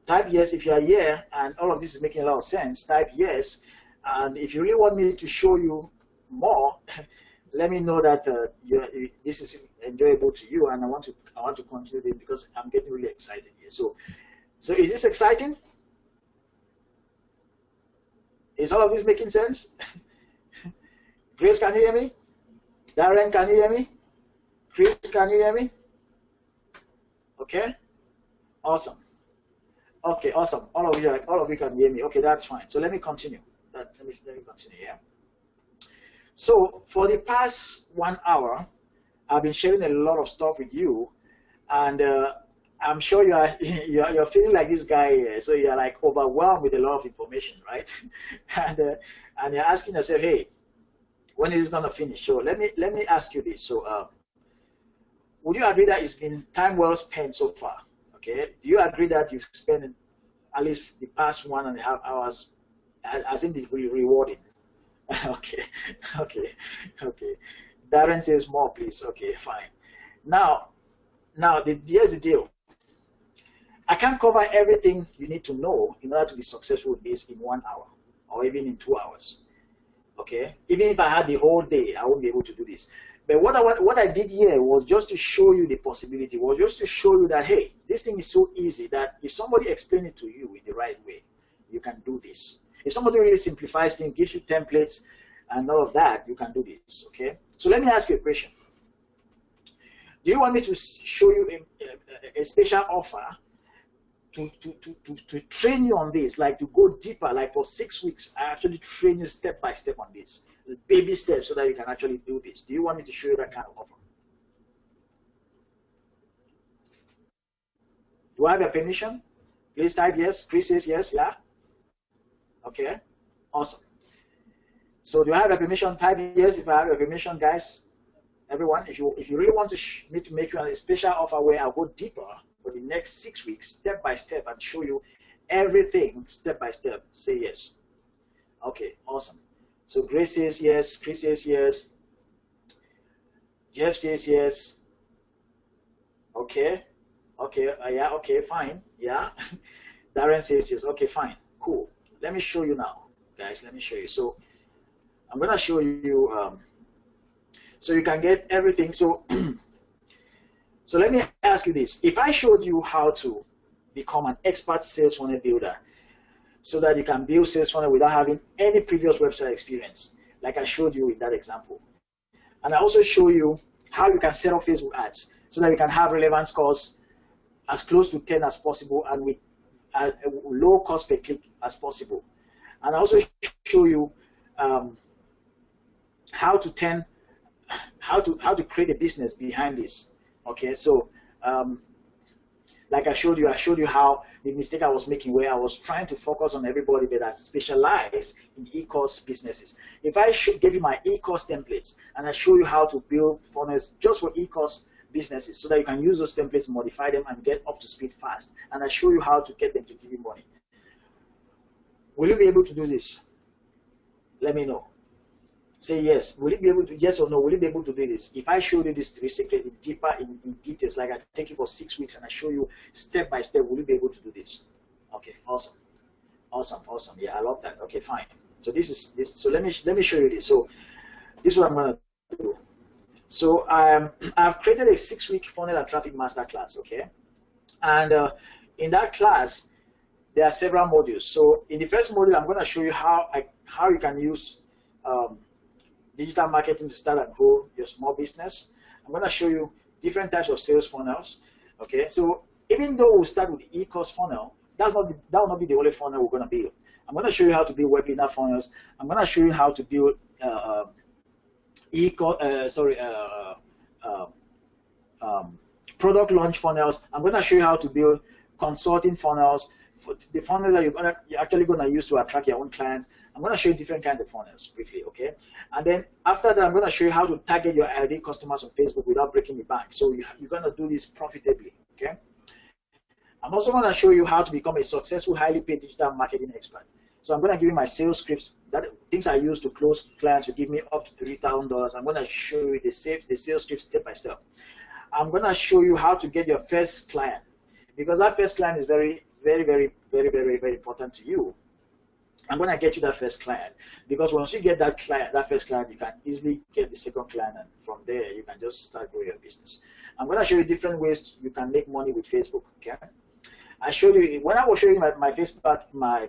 Type yes if you are here and all of this is making a lot of sense. Type yes, and if you really want me to show you more, let me know that this is enjoyable to you, and I want to continue this because I'm getting really excited here. So is this exciting? Is all of this making sense? Grace, can you hear me? Darren, can you hear me? Chris, can you hear me? Okay, awesome. Okay, awesome. All of you can hear me. Okay, that's fine. So let me continue. Let me continue. Yeah. So for the past 1 hour, I've been sharing a lot of stuff with you, and I'm sure you're feeling like this guy here. So you're like overwhelmed with a lot of information, right? and you're asking yourself, hey, when is this gonna finish? So let me ask you this. So would you agree that it's been time well spent so far? Okay. Do you agree that you've spent at least the past 1.5 hours as in the rewarding? Okay. Darren says more, please. Okay, fine. Now, here's the deal. I can't cover everything you need to know in order to be successful with this in 1 hour or even in 2 hours. Okay. Even if I had the whole day, I won't be able to do this. But what I did here was just to show you the possibility, was just to show you that, hey, this thing is so easy that if somebody explains it to you in the right way, you can do this. If somebody really simplifies things, gives you templates and all of that, you can do this, okay? So let me ask you a question. Do you want me to show you a special offer to train you on this, like to go deeper, like for 6 weeks, I actually train you step by step on this, baby steps, so that you can actually do this? Do you want me to show you that kind of offer? Do I have your permission? Please type yes. Chris says yes, yeah? Okay, awesome. So do I have your permission? Type yes if I have your permission, guys. Everyone, if you really want me to make you a special offer where I'll go deeper for the next 6 weeks, step by step, and show you everything step by step, say yes. Okay, awesome. So Grace says yes, Chris says yes, Jeff says yes. Okay, yeah, okay, fine, yeah. Darren says yes. Okay, fine, cool. Let me show you now, guys. Let me show you. So I'm gonna show you so you can get everything. So so let me ask you this. If I showed you how to become an expert sales funnel builder so that you can build sales funnel without having any previous website experience, like I showed you in that example, and I also show you how you can set up Facebook ads so that you can have relevant scores as close to 10 as possible and with a low cost per click as possible, and I also show you how to create a business behind this. Okay, so like I showed you how the mistake I was making, where I was trying to focus on everybody that specialize in e-course businesses. If I give you my e-course templates and I show you how to build funnels just for e-course businesses so that you can use those templates, modify them, and get up to speed fast, and I show you how to get them to give you money, will you be able to do this? Let me know. Say yes. Will you be able to, yes or no, will you be able to do this? If I show you these 3 secrets deeper in details, like I take you for 6 weeks and I show you step by step, will you be able to do this? Okay, awesome. Awesome. Yeah, I love that. Okay, fine. So this is this. So let me show you this. So this is what I'm gonna do. So I've created a 6-week funnel and traffic masterclass, okay? And in that class, there are several modules. So in the first module, I'm going to show you how you can use digital marketing to start and grow your small business. I'm going to show you different types of sales funnels, okay? So even though we start with the e-course funnel, that will not be the only funnel we're going to build. I'm going to show you how to build webinar funnels. I'm going to show you how to build product launch funnels. I'm going to show you how to build consulting funnels, for the funnels that you're actually going to use to attract your own clients. I'm going to show you different kinds of funnels briefly, okay? And then after that, I'm going to show you how to target your ideal customers on Facebook without breaking the bank. So you're going to do this profitably, okay? I'm also going to show you how to become a successful, highly paid digital marketing expert. So I'm going to give you my sales scripts, things I use to close clients to give me up to $3,000. I'm going to show you the sales scripts step by step. I'm going to show you how to get your first client, because that first client is very, very, very, very, very, very important to you. I'm going to get you that first client, because once you get that first client, you can easily get the second client, and from there you can just start growing your business. I'm going to show you different ways you can make money with Facebook. Okay, I showed you when I was showing my Facebook, my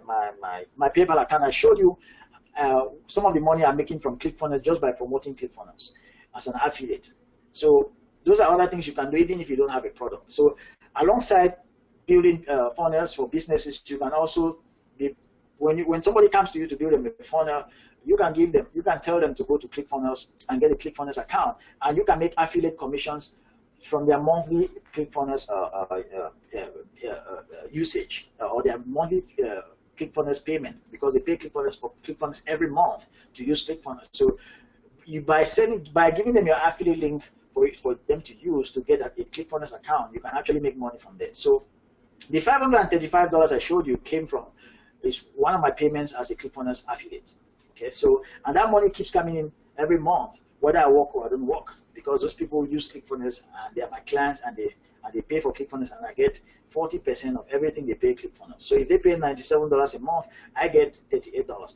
PayPal account. I showed you some of the money I'm making from ClickFunnels just by promoting ClickFunnels as an affiliate. So those are other things you can do even if you don't have a product. So alongside building funnels for businesses, you can also be when somebody comes to you to build them a funnel, you can tell them to go to ClickFunnels and get a ClickFunnels account, and you can make affiliate commissions from their monthly ClickFunnels usage or their monthly ClickFunnels payment, because they pay ClickFunnels every month to use ClickFunnels. So by giving them your affiliate link for them to use to get a ClickFunnels account, you can actually make money from there. So the $535 I showed you is one of my payments as a ClickFunnels affiliate. Okay, so and that money keeps coming in every month, whether I work or I don't work, because those people use ClickFunnels and they are my clients, and they pay for ClickFunnels, and I get 40% of everything they pay ClickFunnels. So if they pay $97 a month, I get $38 per month.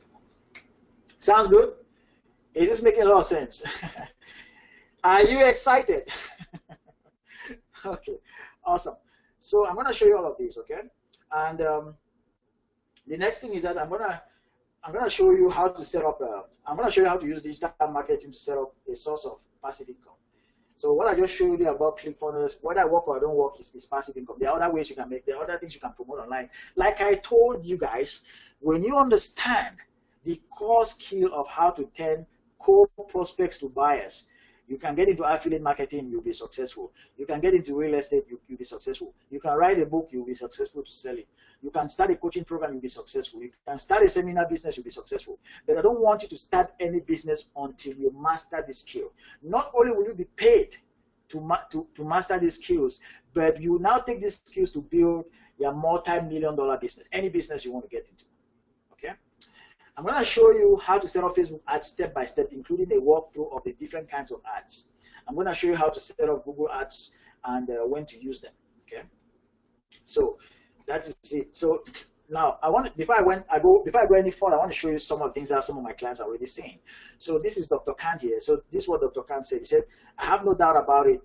Sounds good? Is this making a lot of sense? Are you excited? Okay, awesome. So I'm going to show you all of these, okay? And the next thing is that I'm going to show you how to set up. I'm going to show you how to use digital marketing to set up a source of passive income. So what I just showed you about ClickFunnels, whether I work or I don't work, is passive income. There are other ways you can make. There are other things you can promote online. Like I told you guys, when you understand the core skill of how to turn cold prospects to buyers, you can get into affiliate marketing, you'll be successful. You can get into real estate, you'll be successful. You can write a book, you'll be successful to sell it. You can start a coaching program, you'll be successful. You can start a seminar business, you'll be successful. But I don't want you to start any business until you master the skill. Not only will you be paid to master these skills, but you now take these skills to build your multi-million-dollar business, any business you want to get into. Okay? I'm going to show you how to set up Facebook ads step by step, including a walkthrough of the different kinds of ads. I'm going to show you how to set up Google Ads and when to use them. Okay, so that is it. So now before I go any further, I want to show you some of the things that some of my clients are already saying. So this is Dr. Kant here. So this is what Dr. Kant said. He said, "I have no doubt about it.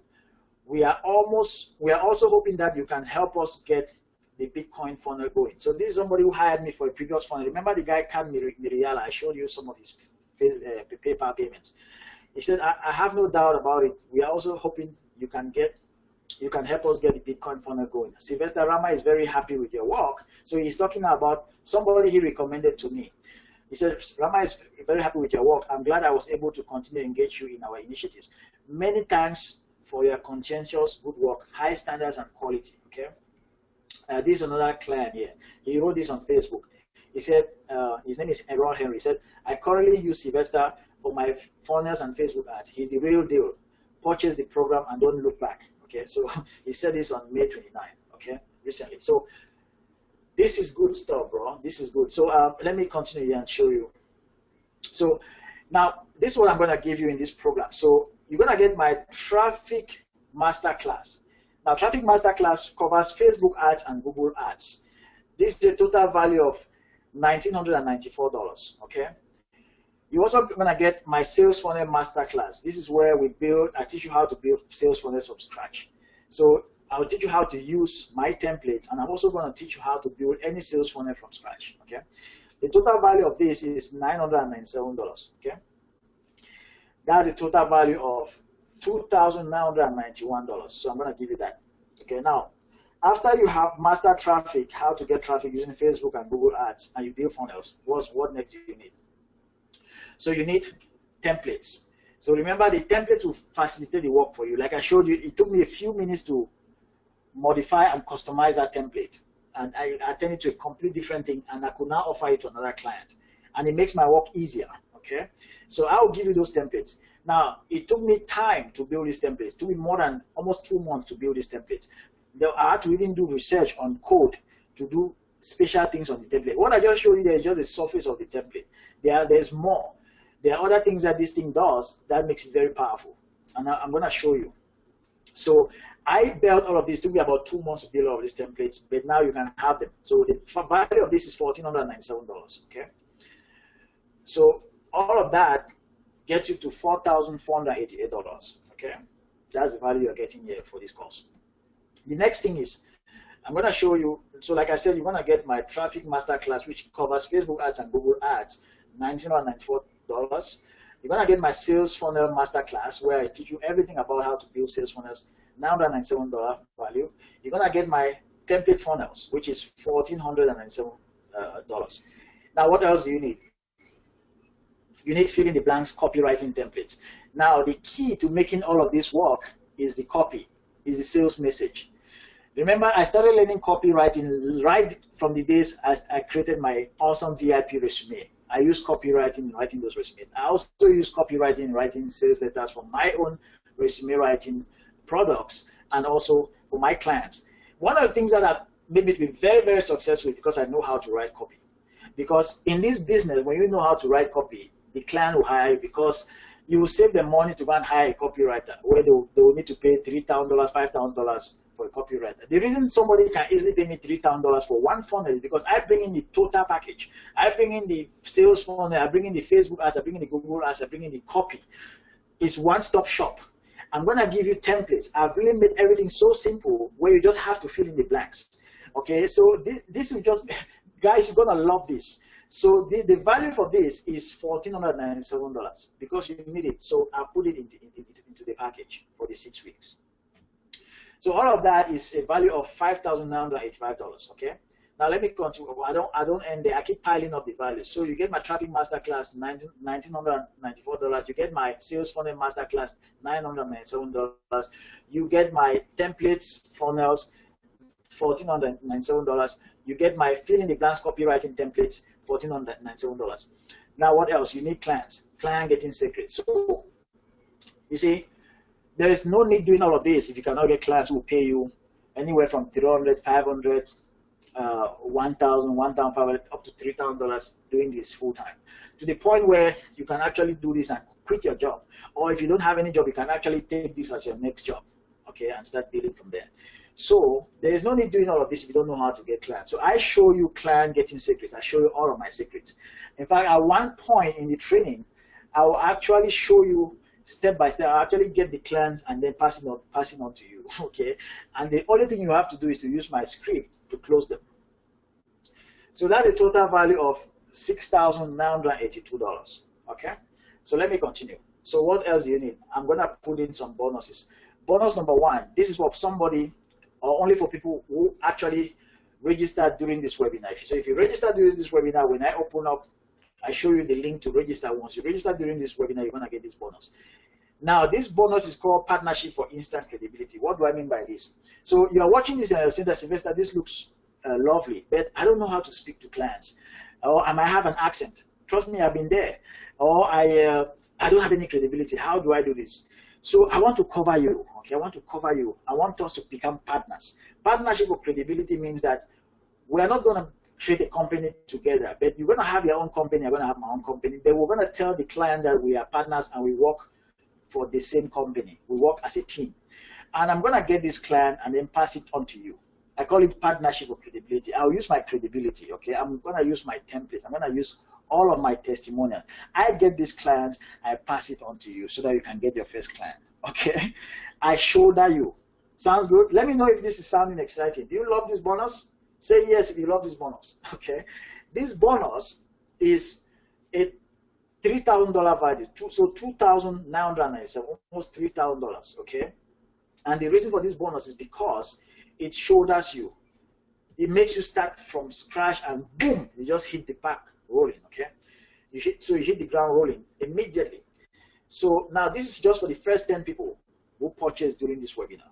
We are also hoping that you can help us get the Bitcoin funnel going." So this is somebody who hired me for a previous funnel. Remember the guy, Cam Miriala? I showed you some of his PayPal payments. He said, I have no doubt about it. We are also hoping you can help us get the Bitcoin funnel going. Sylvester Rama is very happy with your work. So he's talking about somebody he recommended to me. He said, Rama is very happy with your work. I'm glad I was able to continue to engage you in our initiatives. Many thanks for your conscientious good work, high standards and quality. Okay. This is another client here. He wrote this on Facebook. He said, his name is Errol Henry. He said, I currently use Sylvester for my funnels and Facebook ads. He's the real deal. Purchase the program and don't look back. Okay, so he said this on May 29, okay, recently. So this is good stuff, bro. This is good. So let me continue here and show you. So now this is what I'm going to give you in this program. So you're going to get my traffic masterclass. Now, Traffic Masterclass covers Facebook ads and Google ads. This is a total value of $1,994, okay? You're also going to get my sales funnel masterclass. This is where I teach you how to build sales funnels from scratch. So I'll teach you how to use my templates, and I'm also going to teach you how to build any sales funnel from scratch. Okay. The total value of this is $997. Okay. That's a total value of $2,991. So I'm going to give you that. Okay. Now, after you have mastered traffic, how to get traffic using Facebook and Google Ads, and you build funnels, what next do you need? So you need templates. So remember, the template will facilitate the work for you. Like I showed you, it took me a few minutes to modify and customize that template. And I turned it to a complete different thing, and I could now offer it to another client. And it makes my work easier, okay? So I will give you those templates. Now, it took me time to build these templates. It took me more than almost 2 months to build these templates. I had to even do research on code to do special things on the template. What I just showed you there is just the surface of the template. There's more. There are other things that this thing does that makes it very powerful. And I'm going to show you. So I built all of this. It took me about 2 months to build all of these templates, but now you can have them. So the value of this is $1,497, okay? So all of that gets you to $4,488, okay? That's the value you're getting here for this course. The next thing is, I'm going to show you, so like I said, you're going to get my traffic masterclass, which covers Facebook ads and Google ads, $1,994. You're going to get my sales funnel masterclass, where I teach you everything about how to build sales funnels, $997 value. You're going to get my template funnels, which is $1,497. Now, what else do you need? You need fill in the blanks copywriting templates. Now, the key to making all of this work is the copy, is the sales message. Remember, I started learning copywriting right from the days as I created my awesome VIP resume. I use copywriting in writing those resumes. I also use copywriting in writing sales letters for my own resume writing products and also for my clients. One of the things that have made me to be very, very successful is because I know how to write copy. Because in this business, when you know how to write copy, the client will hire you, because you will save them money to go and hire a copywriter, where they will need to pay $3,000, $5,000 for a copywriter. The reason somebody can easily pay me $3,000 for one funnel is because I bring in the total package. I bring in the sales funnel, I bring in the Facebook ads, I bring in the Google ads, I bring in the copy. It's one-stop shop. I'm going to give you templates. I've really made everything so simple where you just have to fill in the blanks. Okay, so this is just, guys, you're going to love this. So the value for this is $1,497 because you need it. So I'll put it into the package for the 6 weeks. So all of that is a value of $5,985, okay? Now let me continue. I don't end there. I keep piling up the values. So you get my traffic masterclass, $1,994. You get my sales funnel masterclass, $997. You get my templates funnels, $1,497. You get my fill in the blanks copywriting templates, $1,497. Now what else? You need clients, client getting secrets. So you see, there is no need doing all of this if you cannot get clients who will pay you anywhere from $300, $500, $1,000, $1,500, up to $3,000 doing this full time, to the point where you can actually do this and quit your job. Or if you don't have any job, you can actually take this as your next job, okay, and start building from there. So there is no need doing all of this if you don't know how to get clients. So I show you client getting secrets. I show you all of my secrets. In fact, at one point in the training, I will actually show you step by step. I'll actually get the clients and then passing on to you, okay? And the only thing you have to do is to use my script to close them. So that's a total value of $6,982, okay? So let me continue. So what else do you need? I'm gonna put in some bonuses. Bonus number one, this is for somebody, or only for people who actually registered during this webinar. So if you register during this webinar, when I open up, I show you the link to register. Once you register during this webinar, you're gonna get this bonus. Now, this bonus is called Partnership for Instant Credibility. What do I mean by this? So you are watching this and you're saying that, Sylvester, this looks lovely, but I don't know how to speak to clients. Or I might have an accent. Trust me, I've been there. Or I don't have any credibility. How do I do this? So I want to cover you, okay? I want to cover you. I want us to become partners. Partnership for credibility means that we're not going to create a company together, but you're going to have your own company, I'm going to have my own company, but we're going to tell the client that we are partners and we work for the same company. We work as a team. And I'm going to get this client and then pass it on to you. I call it partnership for credibility. I'll use my credibility, okay? I'm going to use my templates. I'm going to use all of my testimonials. I get these clients, I pass it on to you so that you can get your first client. Okay? I shoulder you. Sounds good? Let me know if this is sounding exciting. Do you love this bonus? Say yes if you love this bonus. Okay? This bonus is a $3,000 value, so $2,997, almost $3,000. Okay? And the reason for this bonus is because it shoulders you. It makes you start from scratch and boom, you just hit the back rolling. Okay? You hit the ground rolling immediately. So now this is just for the first 10 people who purchased during this webinar.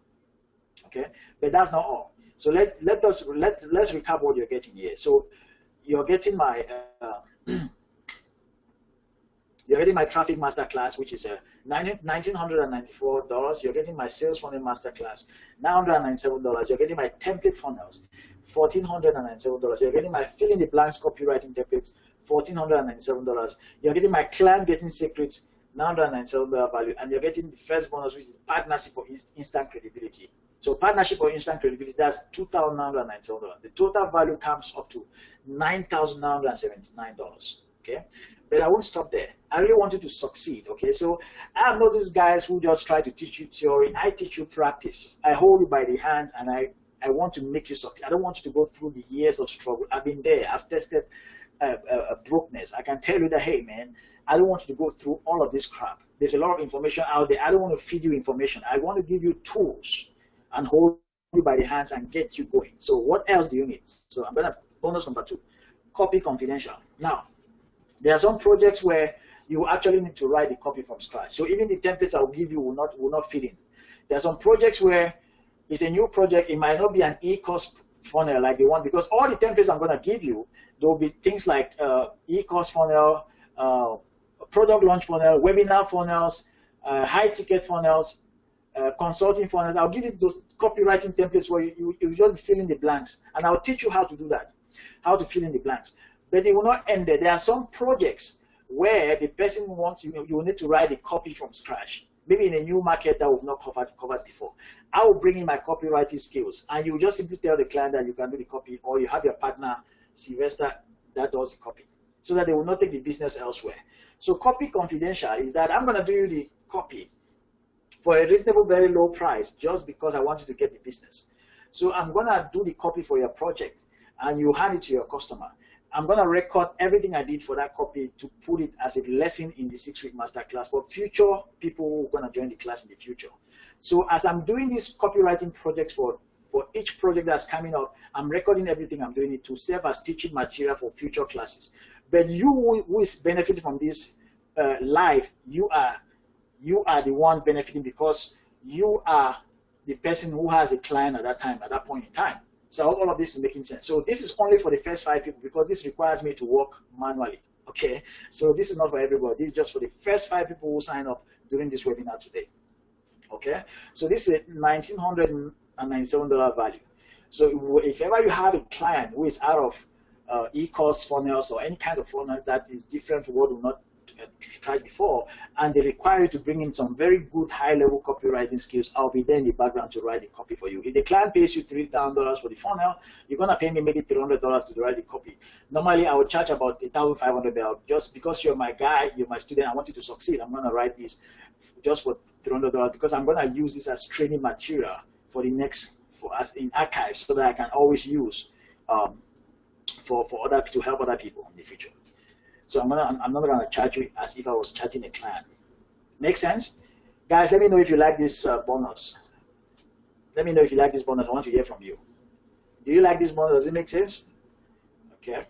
Okay, but that's not all. So let's recap what you're getting here. So you're getting my traffic masterclass, which is $1,994. You're getting my sales funnel masterclass, $997. You're getting my template funnels, $1,497. You're getting my fill in the blanks copywriting templates, $1,497. You're getting my client getting secrets, $997 value, and you're getting the first bonus, which is partnership for instant credibility. So partnership for instant credibility, that's $2,997. The total value comes up to $9,979. Okay, but I won't stop there. I really want you to succeed. Okay, so I'm not these guys who just try to teach you theory. I teach you practice. I hold you by the hand, and I want to make you succeed. I don't want you to go through the years of struggle. I've been there. I've tested brokenness. I can tell you that, hey man, I don't want you to go through all of this crap. There's a lot of information out there. I don't want to feed you information. I want to give you tools and hold you by the hands and get you going. So what else do you need? So I'm going to bonus number 2, copy confidential. Now, there are some projects where you actually need to write the copy from scratch. So even the templates I will give you will not fit in. There are some projects where it's a new project. It might not be an e-course funnel like the one, because all the templates I'm going to give you, there will be things like e-course funnel, product launch funnel, webinar funnels, high ticket funnels, consulting funnels. I'll give you those copywriting templates where you just fill in the blanks, and I'll teach you how to do that, how to fill in the blanks. But it will not end there. There are some projects where the person wants you will need to write a copy from scratch, maybe in a new market that we've not covered before. I will bring in my copywriting skills, and you just simply tell the client that you can do the copy, or you have your partner, Sylvester, that does the copy, so that they will not take the business elsewhere. So copy confidential is that I'm going to do you the copy for a reasonable, very low price, just because I want you to get the business. So I'm going to do the copy for your project, and you hand it to your customer. I'm going to record everything I did for that copy to put it as a lesson in the 6-week masterclass for future people who are going to join the class in the future. So as I'm doing these copywriting projects for each project that's coming up, I'm recording everything I'm doing it to serve as teaching material for future classes. But you who is benefiting from this live, you are the one benefiting, because you are the person who has a client at that time, at that point in time. So all of this is making sense. So this is only for the first 5 people, because this requires me to work manually. Okay, so this is not for everybody. This is just for the first 5 people who sign up during this webinar today. Okay, so this is a $1,997 value. So if ever you have a client who is out of e-course funnels or any kind of funnel that is different from what we've not tried before, and they require you to bring in some very good high-level copywriting skills, I'll be there in the background to write the copy for you. If the client pays you $3,000 for the funnel, you're going to pay me maybe $300 to write the copy. Normally, I would charge about $1,500, just because you're my guy, you're my student, I want you to succeed. I'm going to write this just for $300, because I'm going to use this as training material for the next, as in archives, so that I can always use for other, to help other people in the future. So I'm not gonna charge you as if I was charging a client. Make sense? Guys, let me know if you like this bonus. Let me know if you like this bonus. I want to hear from you. Do you like this bonus? Does it make sense? Okay,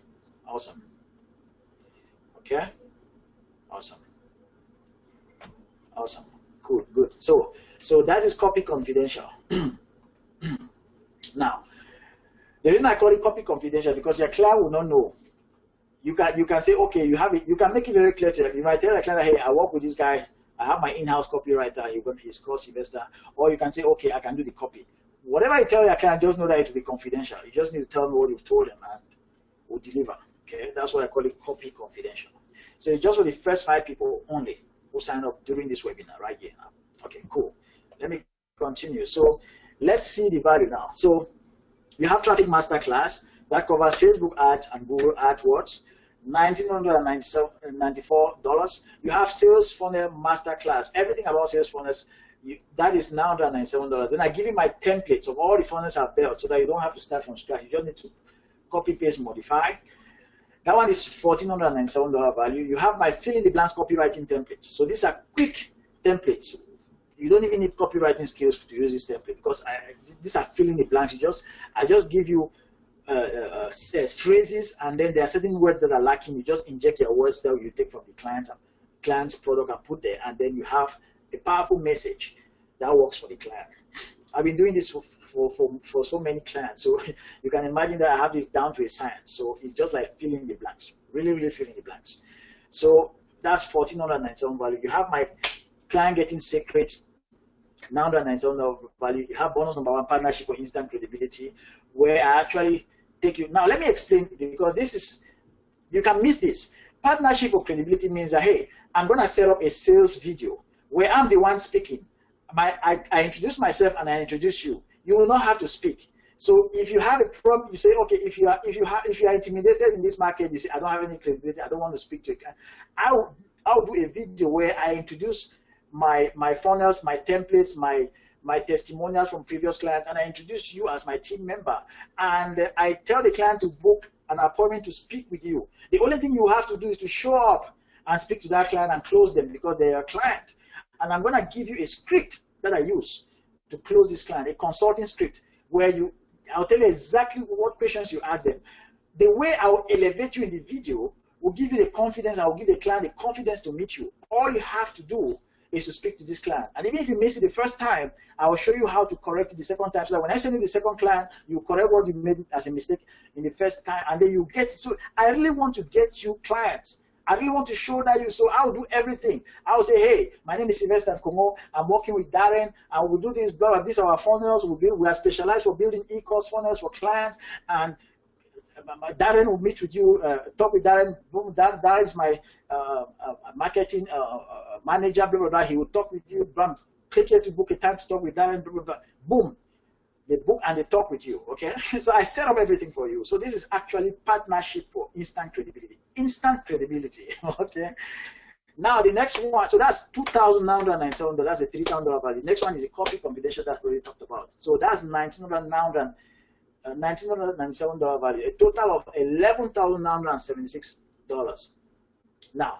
awesome. Okay, awesome. Awesome, cool, good. So that is copy confidential. Now, the reason I call it copy confidential, because your client will not know. You can say, okay, you have it. You can make it very clear to them. You might tell the client, hey, I work with this guy. I have my in-house copywriter. He's called Sylvester. Or you can say, okay, I can do the copy. Whatever you tell your client, just know that it will be confidential. You just need to tell me what you've told them, and we'll deliver. Okay, that's why I call it copy confidential. So it's just for the first 5 people only who sign up during this webinar right here now. Okay, cool. Let me continue. So let's see the value now. So you have Traffic Masterclass that covers Facebook ads and Google AdWords. $1,994. You have Sales Funnel Masterclass, everything about sales funnels. That is $997. Then I give you my templates of all the funnels I've built so that you don't have to start from scratch. You just need to copy, paste, modify. That one is $1,497 value. You have my fill in the blanks copywriting templates. So these are quick templates. You don't even need copywriting skills to use this template because these are fill in the blanks. I just give you phrases, and then there are certain words that are lacking. You just inject your words that you take from the client's product and put there, and then you have a powerful message that works for the client. I've been doing this for so many clients, so you can imagine that I have this down to a science. So it's just like filling the blanks, really filling the blanks. So that's $1,497 value. You have my client getting secrets, $997 value. You have bonus number 1, partnership for instant credibility, where I actually take you. Now let me explain, because this is, you can miss this. Partnership for credibility means that, hey, I'm going to set up a sales video where I'm the one speaking. I introduce myself and I introduce you. You will not have to speak. So if you have a problem, you say, okay, if you are intimidated in this market, you say, I don't have any credibility, I don't want to speak to you. I'll do a video where I introduce my funnels, my templates, my testimonials from previous clients, and I introduce you as my team member. And I tell the client to book an appointment to speak with you. The only thing you have to do is to show up and speak to that client and close them because they're a client. And I'm going to give you a script that I use to close this client, a consulting script where I'll tell you exactly what questions you ask them. The way I'll elevate you in the video will give you the confidence, I will give the client the confidence to meet you. All you have to do is to speak to this client. And even if you miss it the first time, I will show you how to correct it the second time. So that when I send you the second client, you correct what you made as a mistake in the first time, and then you get it. So I really want to get you clients. I really want to show that you, so I'll do everything. I'll say, hey, my name is Sylvester Kongo. I'm working with Darren, and we'll do this, blah, blah. These are our funnels. We are specialized for building e-course funnels for clients, and Darren will meet with you, talk with Darren. Boom, Darren is my marketing manager, blah, blah, blah. He will talk with you. Blah, click here to book a time to talk with Darren, blah, blah, blah. Boom. They book and they talk with you, okay? So I set up everything for you. So this is actually partnership for instant credibility. Instant credibility, okay? Now the next one, so that's $2,997, that's a $3,000 value. Next one is a copy confidential that we already talked about. So that's $1,997 value, a total of $11,976. Now,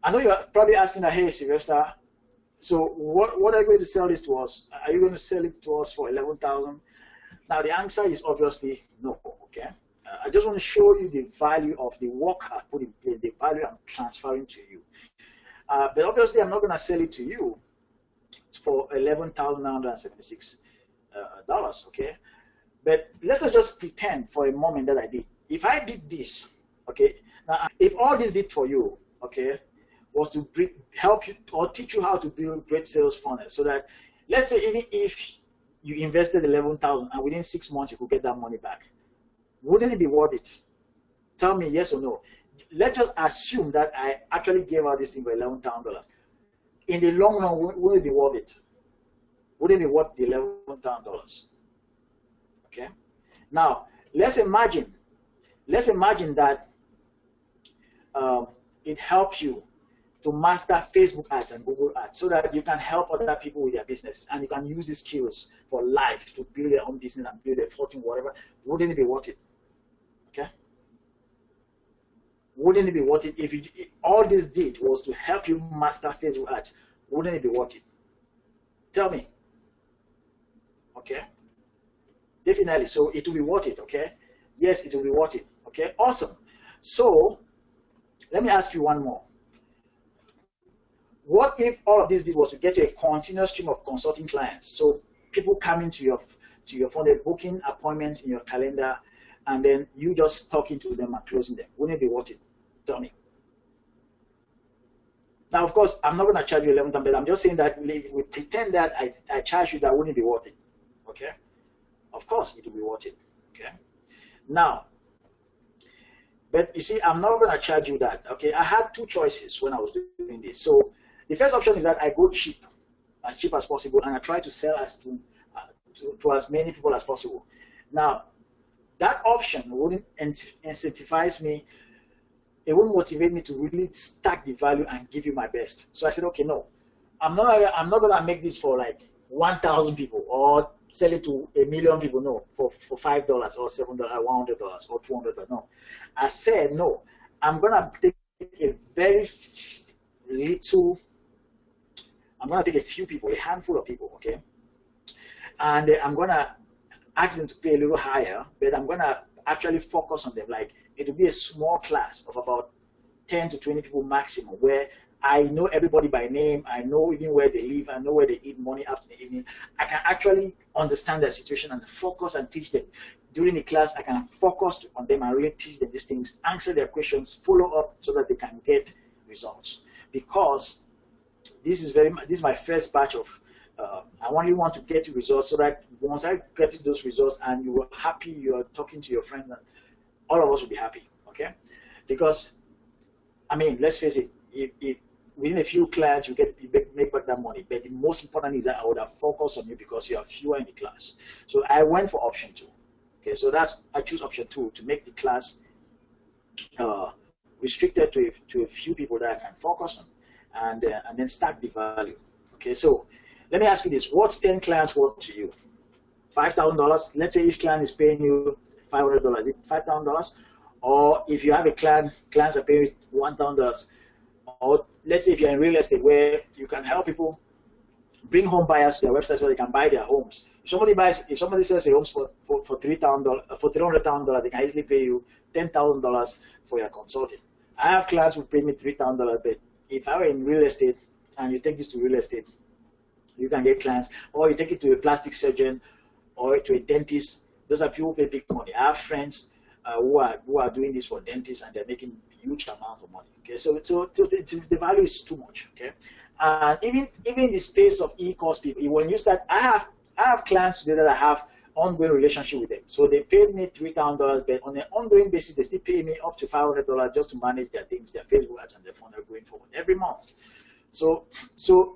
I know you're probably asking that, hey, Sylvester, so what are you going to sell this to us? Are you going to sell it to us for $11,000? Now the answer is obviously no, okay? I just want to show you the value of the work I put in place, the value I'm transferring to you. But obviously I'm not going to sell it to you for $11,976, okay? But let us just pretend for a moment that I did. If I did this, okay? Now, if all this did for you, okay, was to help you or teach you how to build great sales funnels, so that, let's say, even if you invested $11,000 and within 6 months you could get that money back, wouldn't it be worth it? Tell me yes or no. Let's just assume that I actually gave out this thing for $11,000. In the long run, would it be worth it? Would it be worth the $11,000? Okay. Now let's imagine that it helps you to master Facebook ads and Google ads so that you can help other people with their businesses, and you can use these skills for life to build their own business and build their fortune, whatever. Wouldn't it be worth it? Okay? Wouldn't it be worth it if all this did was to help you master Facebook ads? Wouldn't it be worth it? Tell me. Okay? Definitely. So it will be worth it, okay? Yes, it will be worth it. Okay? Awesome. So let me ask you one more. What if all of this did was to get you a continuous stream of consulting clients? So people coming to your phone, they're booking appointments in your calendar, and then you just talking to them and closing them. Wouldn't it be worth it? Tell me. Now, of course, I'm not going to charge you $11,000, but I'm just saying that if we pretend that I charge you, that wouldn't be worth it. Okay? Of course, it will be worth it. Okay? Now, but you see, I'm not going to charge you that. Okay? I had two choices when I was doing this. So the first option is that I go cheap as possible, and I try to sell to as many people as possible. Now, that option wouldn't incentivize me it won't motivate me to really stack the value and give you my best. So I said, okay, no, I'm not gonna make this for like 1,000 people or sell it to 1,000,000 people. No, for $5 or $7 or $100 or $200. No, I said no. I'm gonna take a very little. I'm gonna take a few people, a handful of people, okay, and I'm gonna ask them to pay a little higher, but I'm gonna actually focus on them. Like it will be a small class of about 10 to 20 people maximum, where I know everybody by name, I know even where they live, I know where they eat morning, afternoon, evening. I can actually understand their situation and focus and teach them. During the class, I can focus on them and really teach them these things, answer their questions, follow up so that they can get results. Because this is my first batch of, I only want to get you results so that once I get you those results and you are happy, you are talking to your friends, all of us will be happy, okay? Because, I mean, let's face it, if within a few clients you make back that money, but the most important is that I would have focused on you because you are fewer in the class. So I went for option 2. Okay, so I choose option 2 to make the class restricted to a few people that I can focus on, and then stack the value. Okay, so let me ask you this: what's 10 clients worth to you? $5,000. Let's say each client is paying you $500. Is it $5,000? Or if you have a clients are paying $1,000. Or let's say if you're in real estate where you can help people bring home buyers to their website so they can buy their homes. If somebody sells a home for $300,000, they can easily pay you $10,000 for your consulting. I have clients who pay me $3,000, but if I were in real estate and you take this to real estate, you can get clients, or you take it to a plastic surgeon or to a dentist. Those are people who pay big money. I have friends who are doing this for dentists and they're making huge amount of money. Okay, so the value is too much. Okay, and even in the space of e-course people, when you start, I have clients today that I have ongoing relationship with them. So they paid me $3,000, but on an ongoing basis, they still pay me up to $500 just to manage their things, their Facebook ads and their funnel going forward every month. So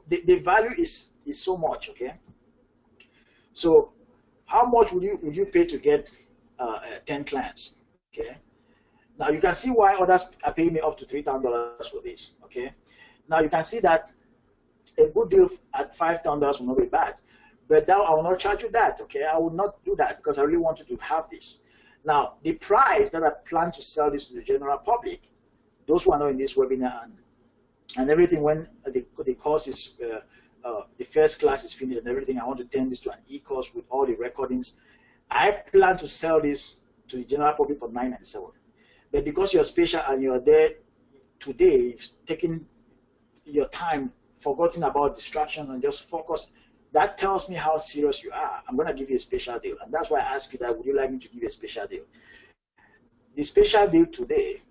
the value is so much. Okay, so how much would you pay to get 10 clients? Okay. Now you can see why others are paying me up to $3,000 for this. Okay. Now you can see that a good deal at $5,000 will not be bad, but now I will not charge you that. Okay, I will not do that because I really want you to have this. Now the price that I plan to sell this to the general public, those who are not in this webinar and everything, when the course is the first class is finished and everything, I want to turn this to an e-course with all the recordings. I plan to sell this to the general public for $997. But because you're special and you're there today, you've taken your time, forgotten about distraction, and just focus, that tells me how serious you are. I'm going to give you a special deal. And that's why I asked you that, would you like me to give you a special deal? The special deal today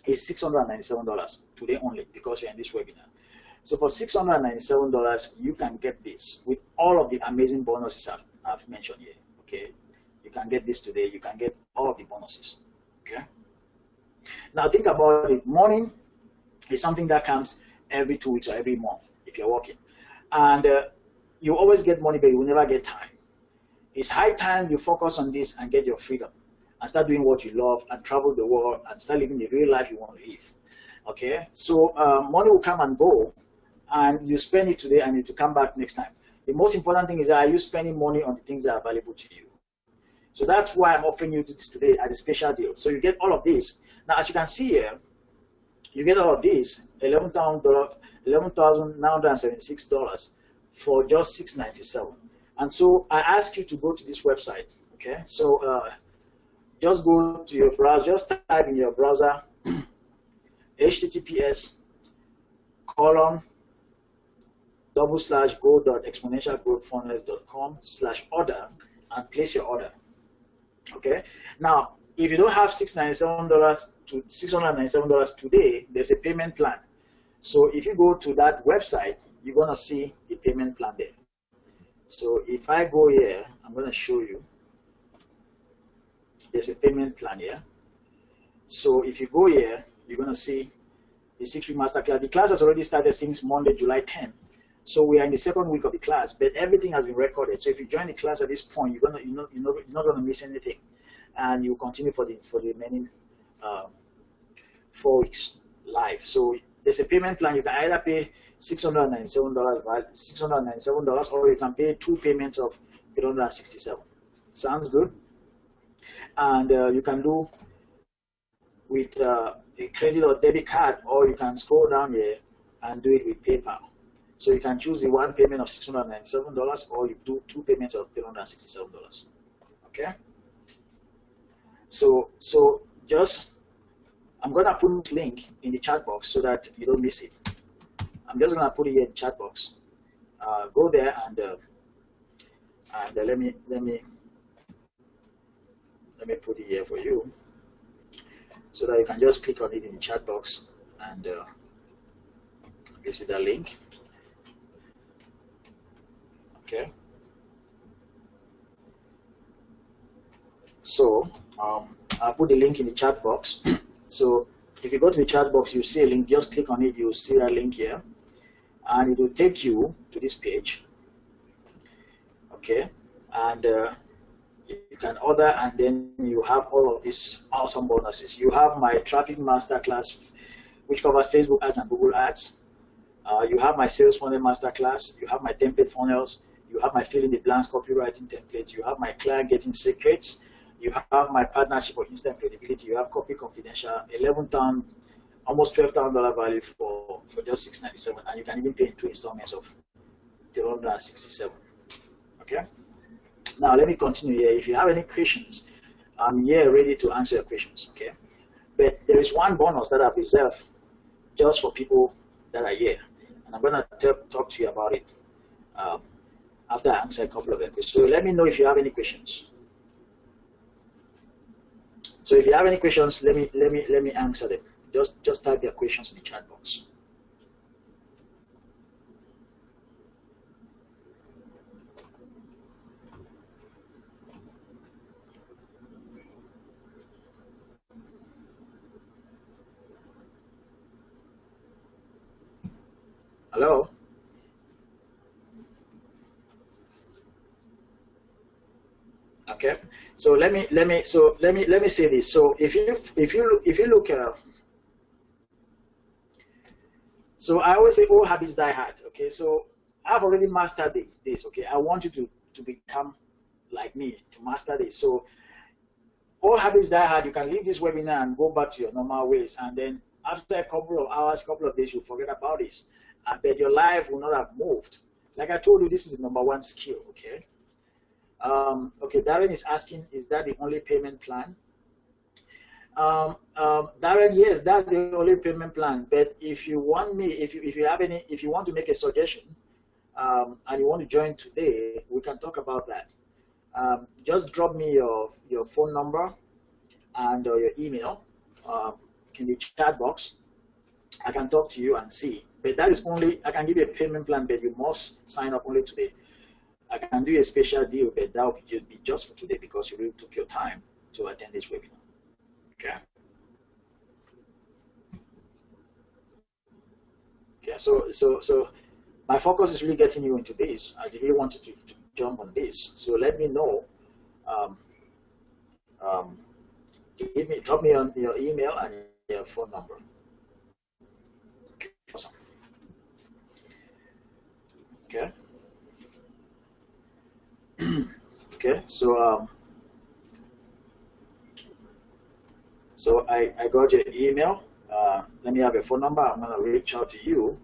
is $697 today only because you're in this webinar. So for $697, you can get this with all of the amazing bonuses I've mentioned here. Okay, you can get this today. You can get all of the bonuses. Okay. Now think about it. Money is something that comes every 2 weeks or every month if you're working, and you always get money, but you will never get time. It's high time you focus on this and get your freedom and start doing what you love and travel the world and start living the real life you want to live. Okay, so money will come and go, and you spend it today and it will come back next time. The most important thing is that are you spending money on the things that are valuable to you? So that's why I'm offering you this today at a special deal. So you get all of this. Now, as you can see here, you get all of this, $11,976 for just $697. And so I ask you to go to this website. Okay, so just go to your browser, just type in your browser https://go.exponentialgrowthfunnels.com/order and place your order. Okay. Now, if you don't have $697 today, there's a payment plan. So if you go to that website, you're gonna see the payment plan there. So if I go here, I'm gonna show you. There's a payment plan here. So if you go here, you're gonna see the 6-week masterclass. The class has already started since Monday, July 10th. So we are in the second week of the class, but everything has been recorded. So if you join the class at this point, you're not gonna miss anything, and you continue for the remaining 4 weeks live. So there's a payment plan. You can either pay $697, $697, or you can pay 2 payments of $367. Sounds good? And you can do with a credit or debit card, or you can scroll down here and do it with PayPal. So you can choose the one payment of $697, or you do 2 payments of $367. Okay? So just, I'm gonna put this link in the chat box so that you don't miss it. I'm just gonna put it here in the chat box. Go there and let me put it here for you, so that you can just click on it in the chat box and you see that link. Okay. So I'll put the link in the chat box. So if you go to the chat box, you see a link. Just click on it. You'll see that link here, and it will take you to this page. Okay, and you can order, and then you have all of these awesome bonuses. You have my traffic masterclass, which covers Facebook ads and Google ads. You have my sales funnel masterclass. You have my template funnels. You have my fill in the blanks copywriting templates. You have my client getting secrets. You have my partnership for instant credibility. You have copy confidential, $11,000, almost $12,000 value for just $697, and you can even pay in 2 installments of $367. Okay. Now let me continue here. If you have any questions, I'm here ready to answer your questions. Okay. But there is one bonus that I've reserved just for people that are here, and I'm gonna talk to you about it after I answer a couple of your questions. So let me know if you have any questions. So if you have any questions, let me answer them. Just type your questions in the chat box. Hello? Okay. So let me say this. So if you look so I always say all habits die hard. Okay. So I've already mastered this. Okay. I want you to become like me, to master this. So all habits die hard. You can leave this webinar and go back to your normal ways, and then after a couple of hours, couple of days, you'll forget about this. But your life will not have moved. Like I told you, this is the #1 skill. Okay. Okay, Darren is asking, is that the only payment plan? Darren, yes, that's the only payment plan. But if you want me, if you want to make a suggestion, and you want to join today, we can talk about that. Just drop me your phone number and your email in the chat box. I can talk to you and see. But that is only, I can give you a payment plan, but you must sign up only today. I can do a special deal, but that will be just for today because you really took your time to attend this webinar. Okay. Okay. So my focus is really getting you into this. I really wanted to jump on this. So let me know. Drop me on your email and your phone number. Okay. Awesome. Okay. Okay, so I got your email. Let me have your phone number. I'm gonna reach out to you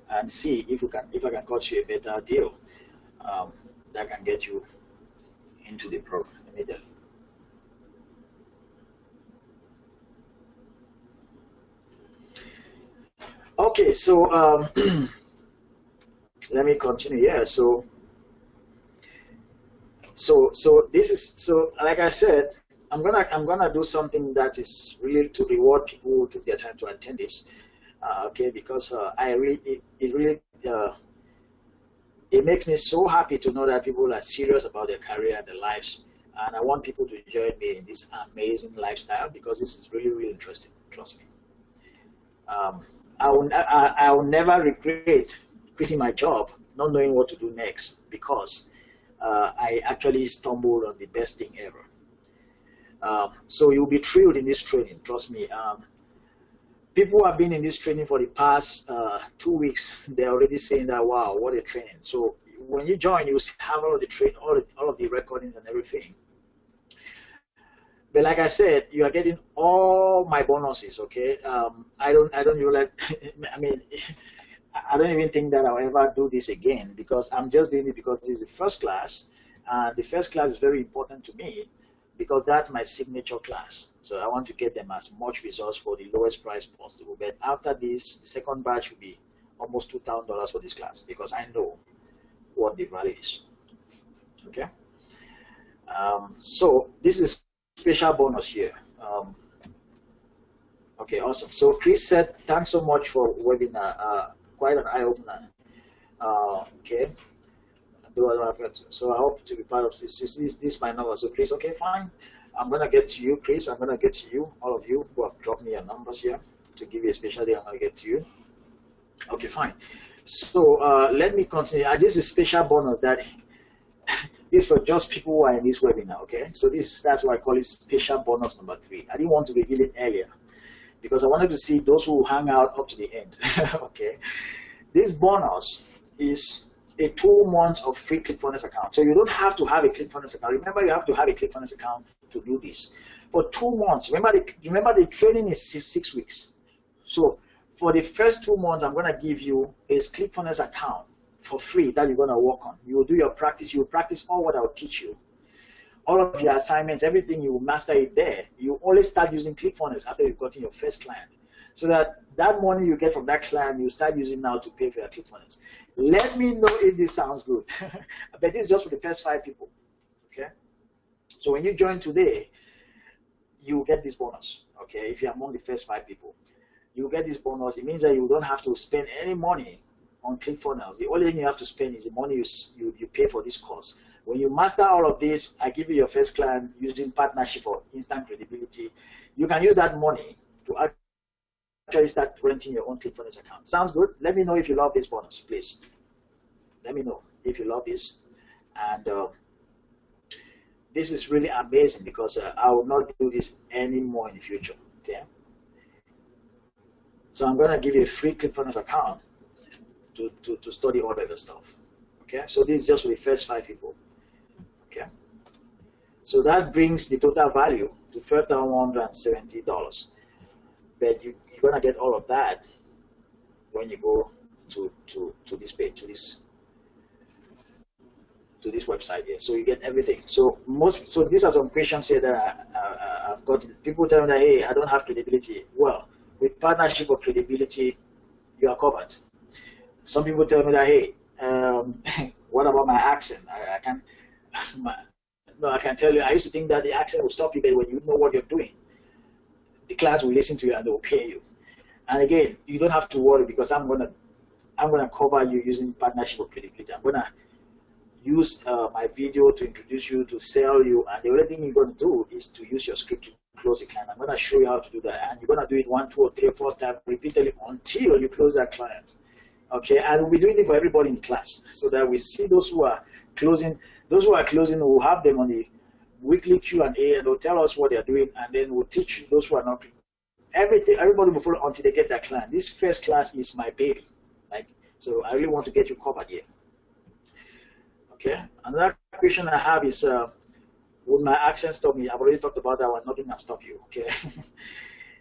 and see if I can cut you a better deal that can get you into the program immediately. Okay, so let me continue here. So this is, so like I said, I'm gonna do something that is really to reward people who took their time to attend this. Okay, because it makes me so happy to know that people are serious about their career and their lives, and I want people to join me in this amazing lifestyle because this is really, really interesting. Trust me. I will never regret quitting my job, not knowing what to do next, because I actually stumbled on the best thing ever. So you'll be thrilled in this training, trust me. people who have been in this training for the past 2 weeks, they're already saying that, wow, what a training. So when you join, you have all of the all of the recordings and everything. But like I said, you are getting all my bonuses, okay? I don't even like, I mean, I don't even think that I'll ever do this again, because I'm just doing it because this is the first class. The first class is very important to me because that's my signature class. So I want to get them as much results for the lowest price possible. But after this, the second batch will be almost $2,000 for this class because I know what the value is. Okay? So this is special bonus here. Okay, awesome. So Chris said, thanks so much for webinar. Quite an eye-opener. Okay. So I hope to be part of this. This is my number. So Chris, okay, fine. I'm gonna get to you, Chris. I'm gonna get to you. All of you who have dropped me your numbers here to give you a special day. I'm gonna get to you. Okay, fine. So let me continue. This is special bonus that this is for just people who are in this webinar. Okay. So that's why I call it special bonus number 3. I didn't want to reveal it earlier because I wanted to see those who hang out up to the end. Okay. This bonus is a 2 months of free ClickFunnels account. So you don't have to have a ClickFunnels account. Remember, you have to have a ClickFunnels account to do this. For 2 months, remember the training is 6 weeks. So for the first 2 months, I'm going to give you a ClickFunnels account for free that you're going to work on. You will do your practice. You will practice all what I'll teach you. All of your assignments, everything, you will master it there. You only start using ClickFunnels after you've gotten your first client. So that money you get from that client, you start using now to pay for your ClickFunnels. Let me know if this sounds good. But this is just for the first 5 people. Okay? So when you join today, you get this bonus. Okay? If you're among the first 5 people, you get this bonus. It means that you don't have to spend any money on ClickFunnels. The only thing you have to spend is the money you pay for this course. When you master all of this, I give you your first client using partnership for instant credibility. You can use that money to actually start renting your own ClickFunnels account. Sounds good? Let me know if you love this bonus, please. Let me know if you love this. And this is really amazing because I will not do this anymore in the future. Okay. So I'm going to give you a free ClickFunnels account to study all of the stuff. Okay. So this is just for the first 5 people. Okay. So that brings the total value to $12,170. But you're going to get all of that when you go to this page, to this website here. So you get everything. So these are some questions here that I've got. People tell me that, hey, I don't have credibility. Well, with partnership or credibility, you are covered. Some people tell me that, hey, what about my accent? I can no, I can tell you, I used to think that the accent will stop you, but when you know what you're doing, the clients will listen to you and they will pay you. And again, you don't have to worry because I'm gonna cover you using partnership or credibility. I'm gonna use my video to introduce you, to sell you, and the only thing you're gonna do is to use your script to close the client. I'm gonna show you how to do that, and you're gonna do it 1, 2, or 3, or 4 times repeatedly until you close that client. Okay, and we'll be doing it for everybody in the class so that we see those who are closing. Those who are closing, we'll have them on the weekly Q&A, and they'll tell us what they're doing, and then we'll teach those who are not. Everybody will follow until they get that client. This first class is my baby, so I really want to get you covered here. Okay. Another question I have is, would my accent stop me? I've already talked about that one. Nothing can stop you. Okay.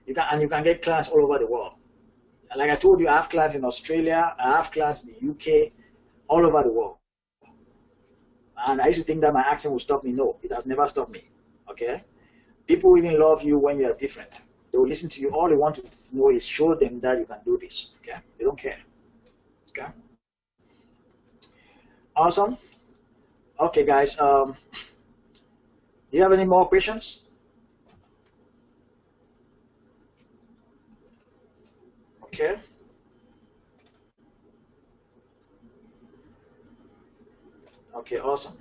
you can get clients all over the world. And like I told you, I have clients in Australia. I have clients in the UK, all over the world. And I used to think that my accent would stop me. No, it has never stopped me. Okay. People even love you when you are different. They will listen to you. All they want to know is show them that you can do this. Okay. They don't care. Okay. Awesome. Okay, guys. Do you have any more questions? Okay. Okay, awesome.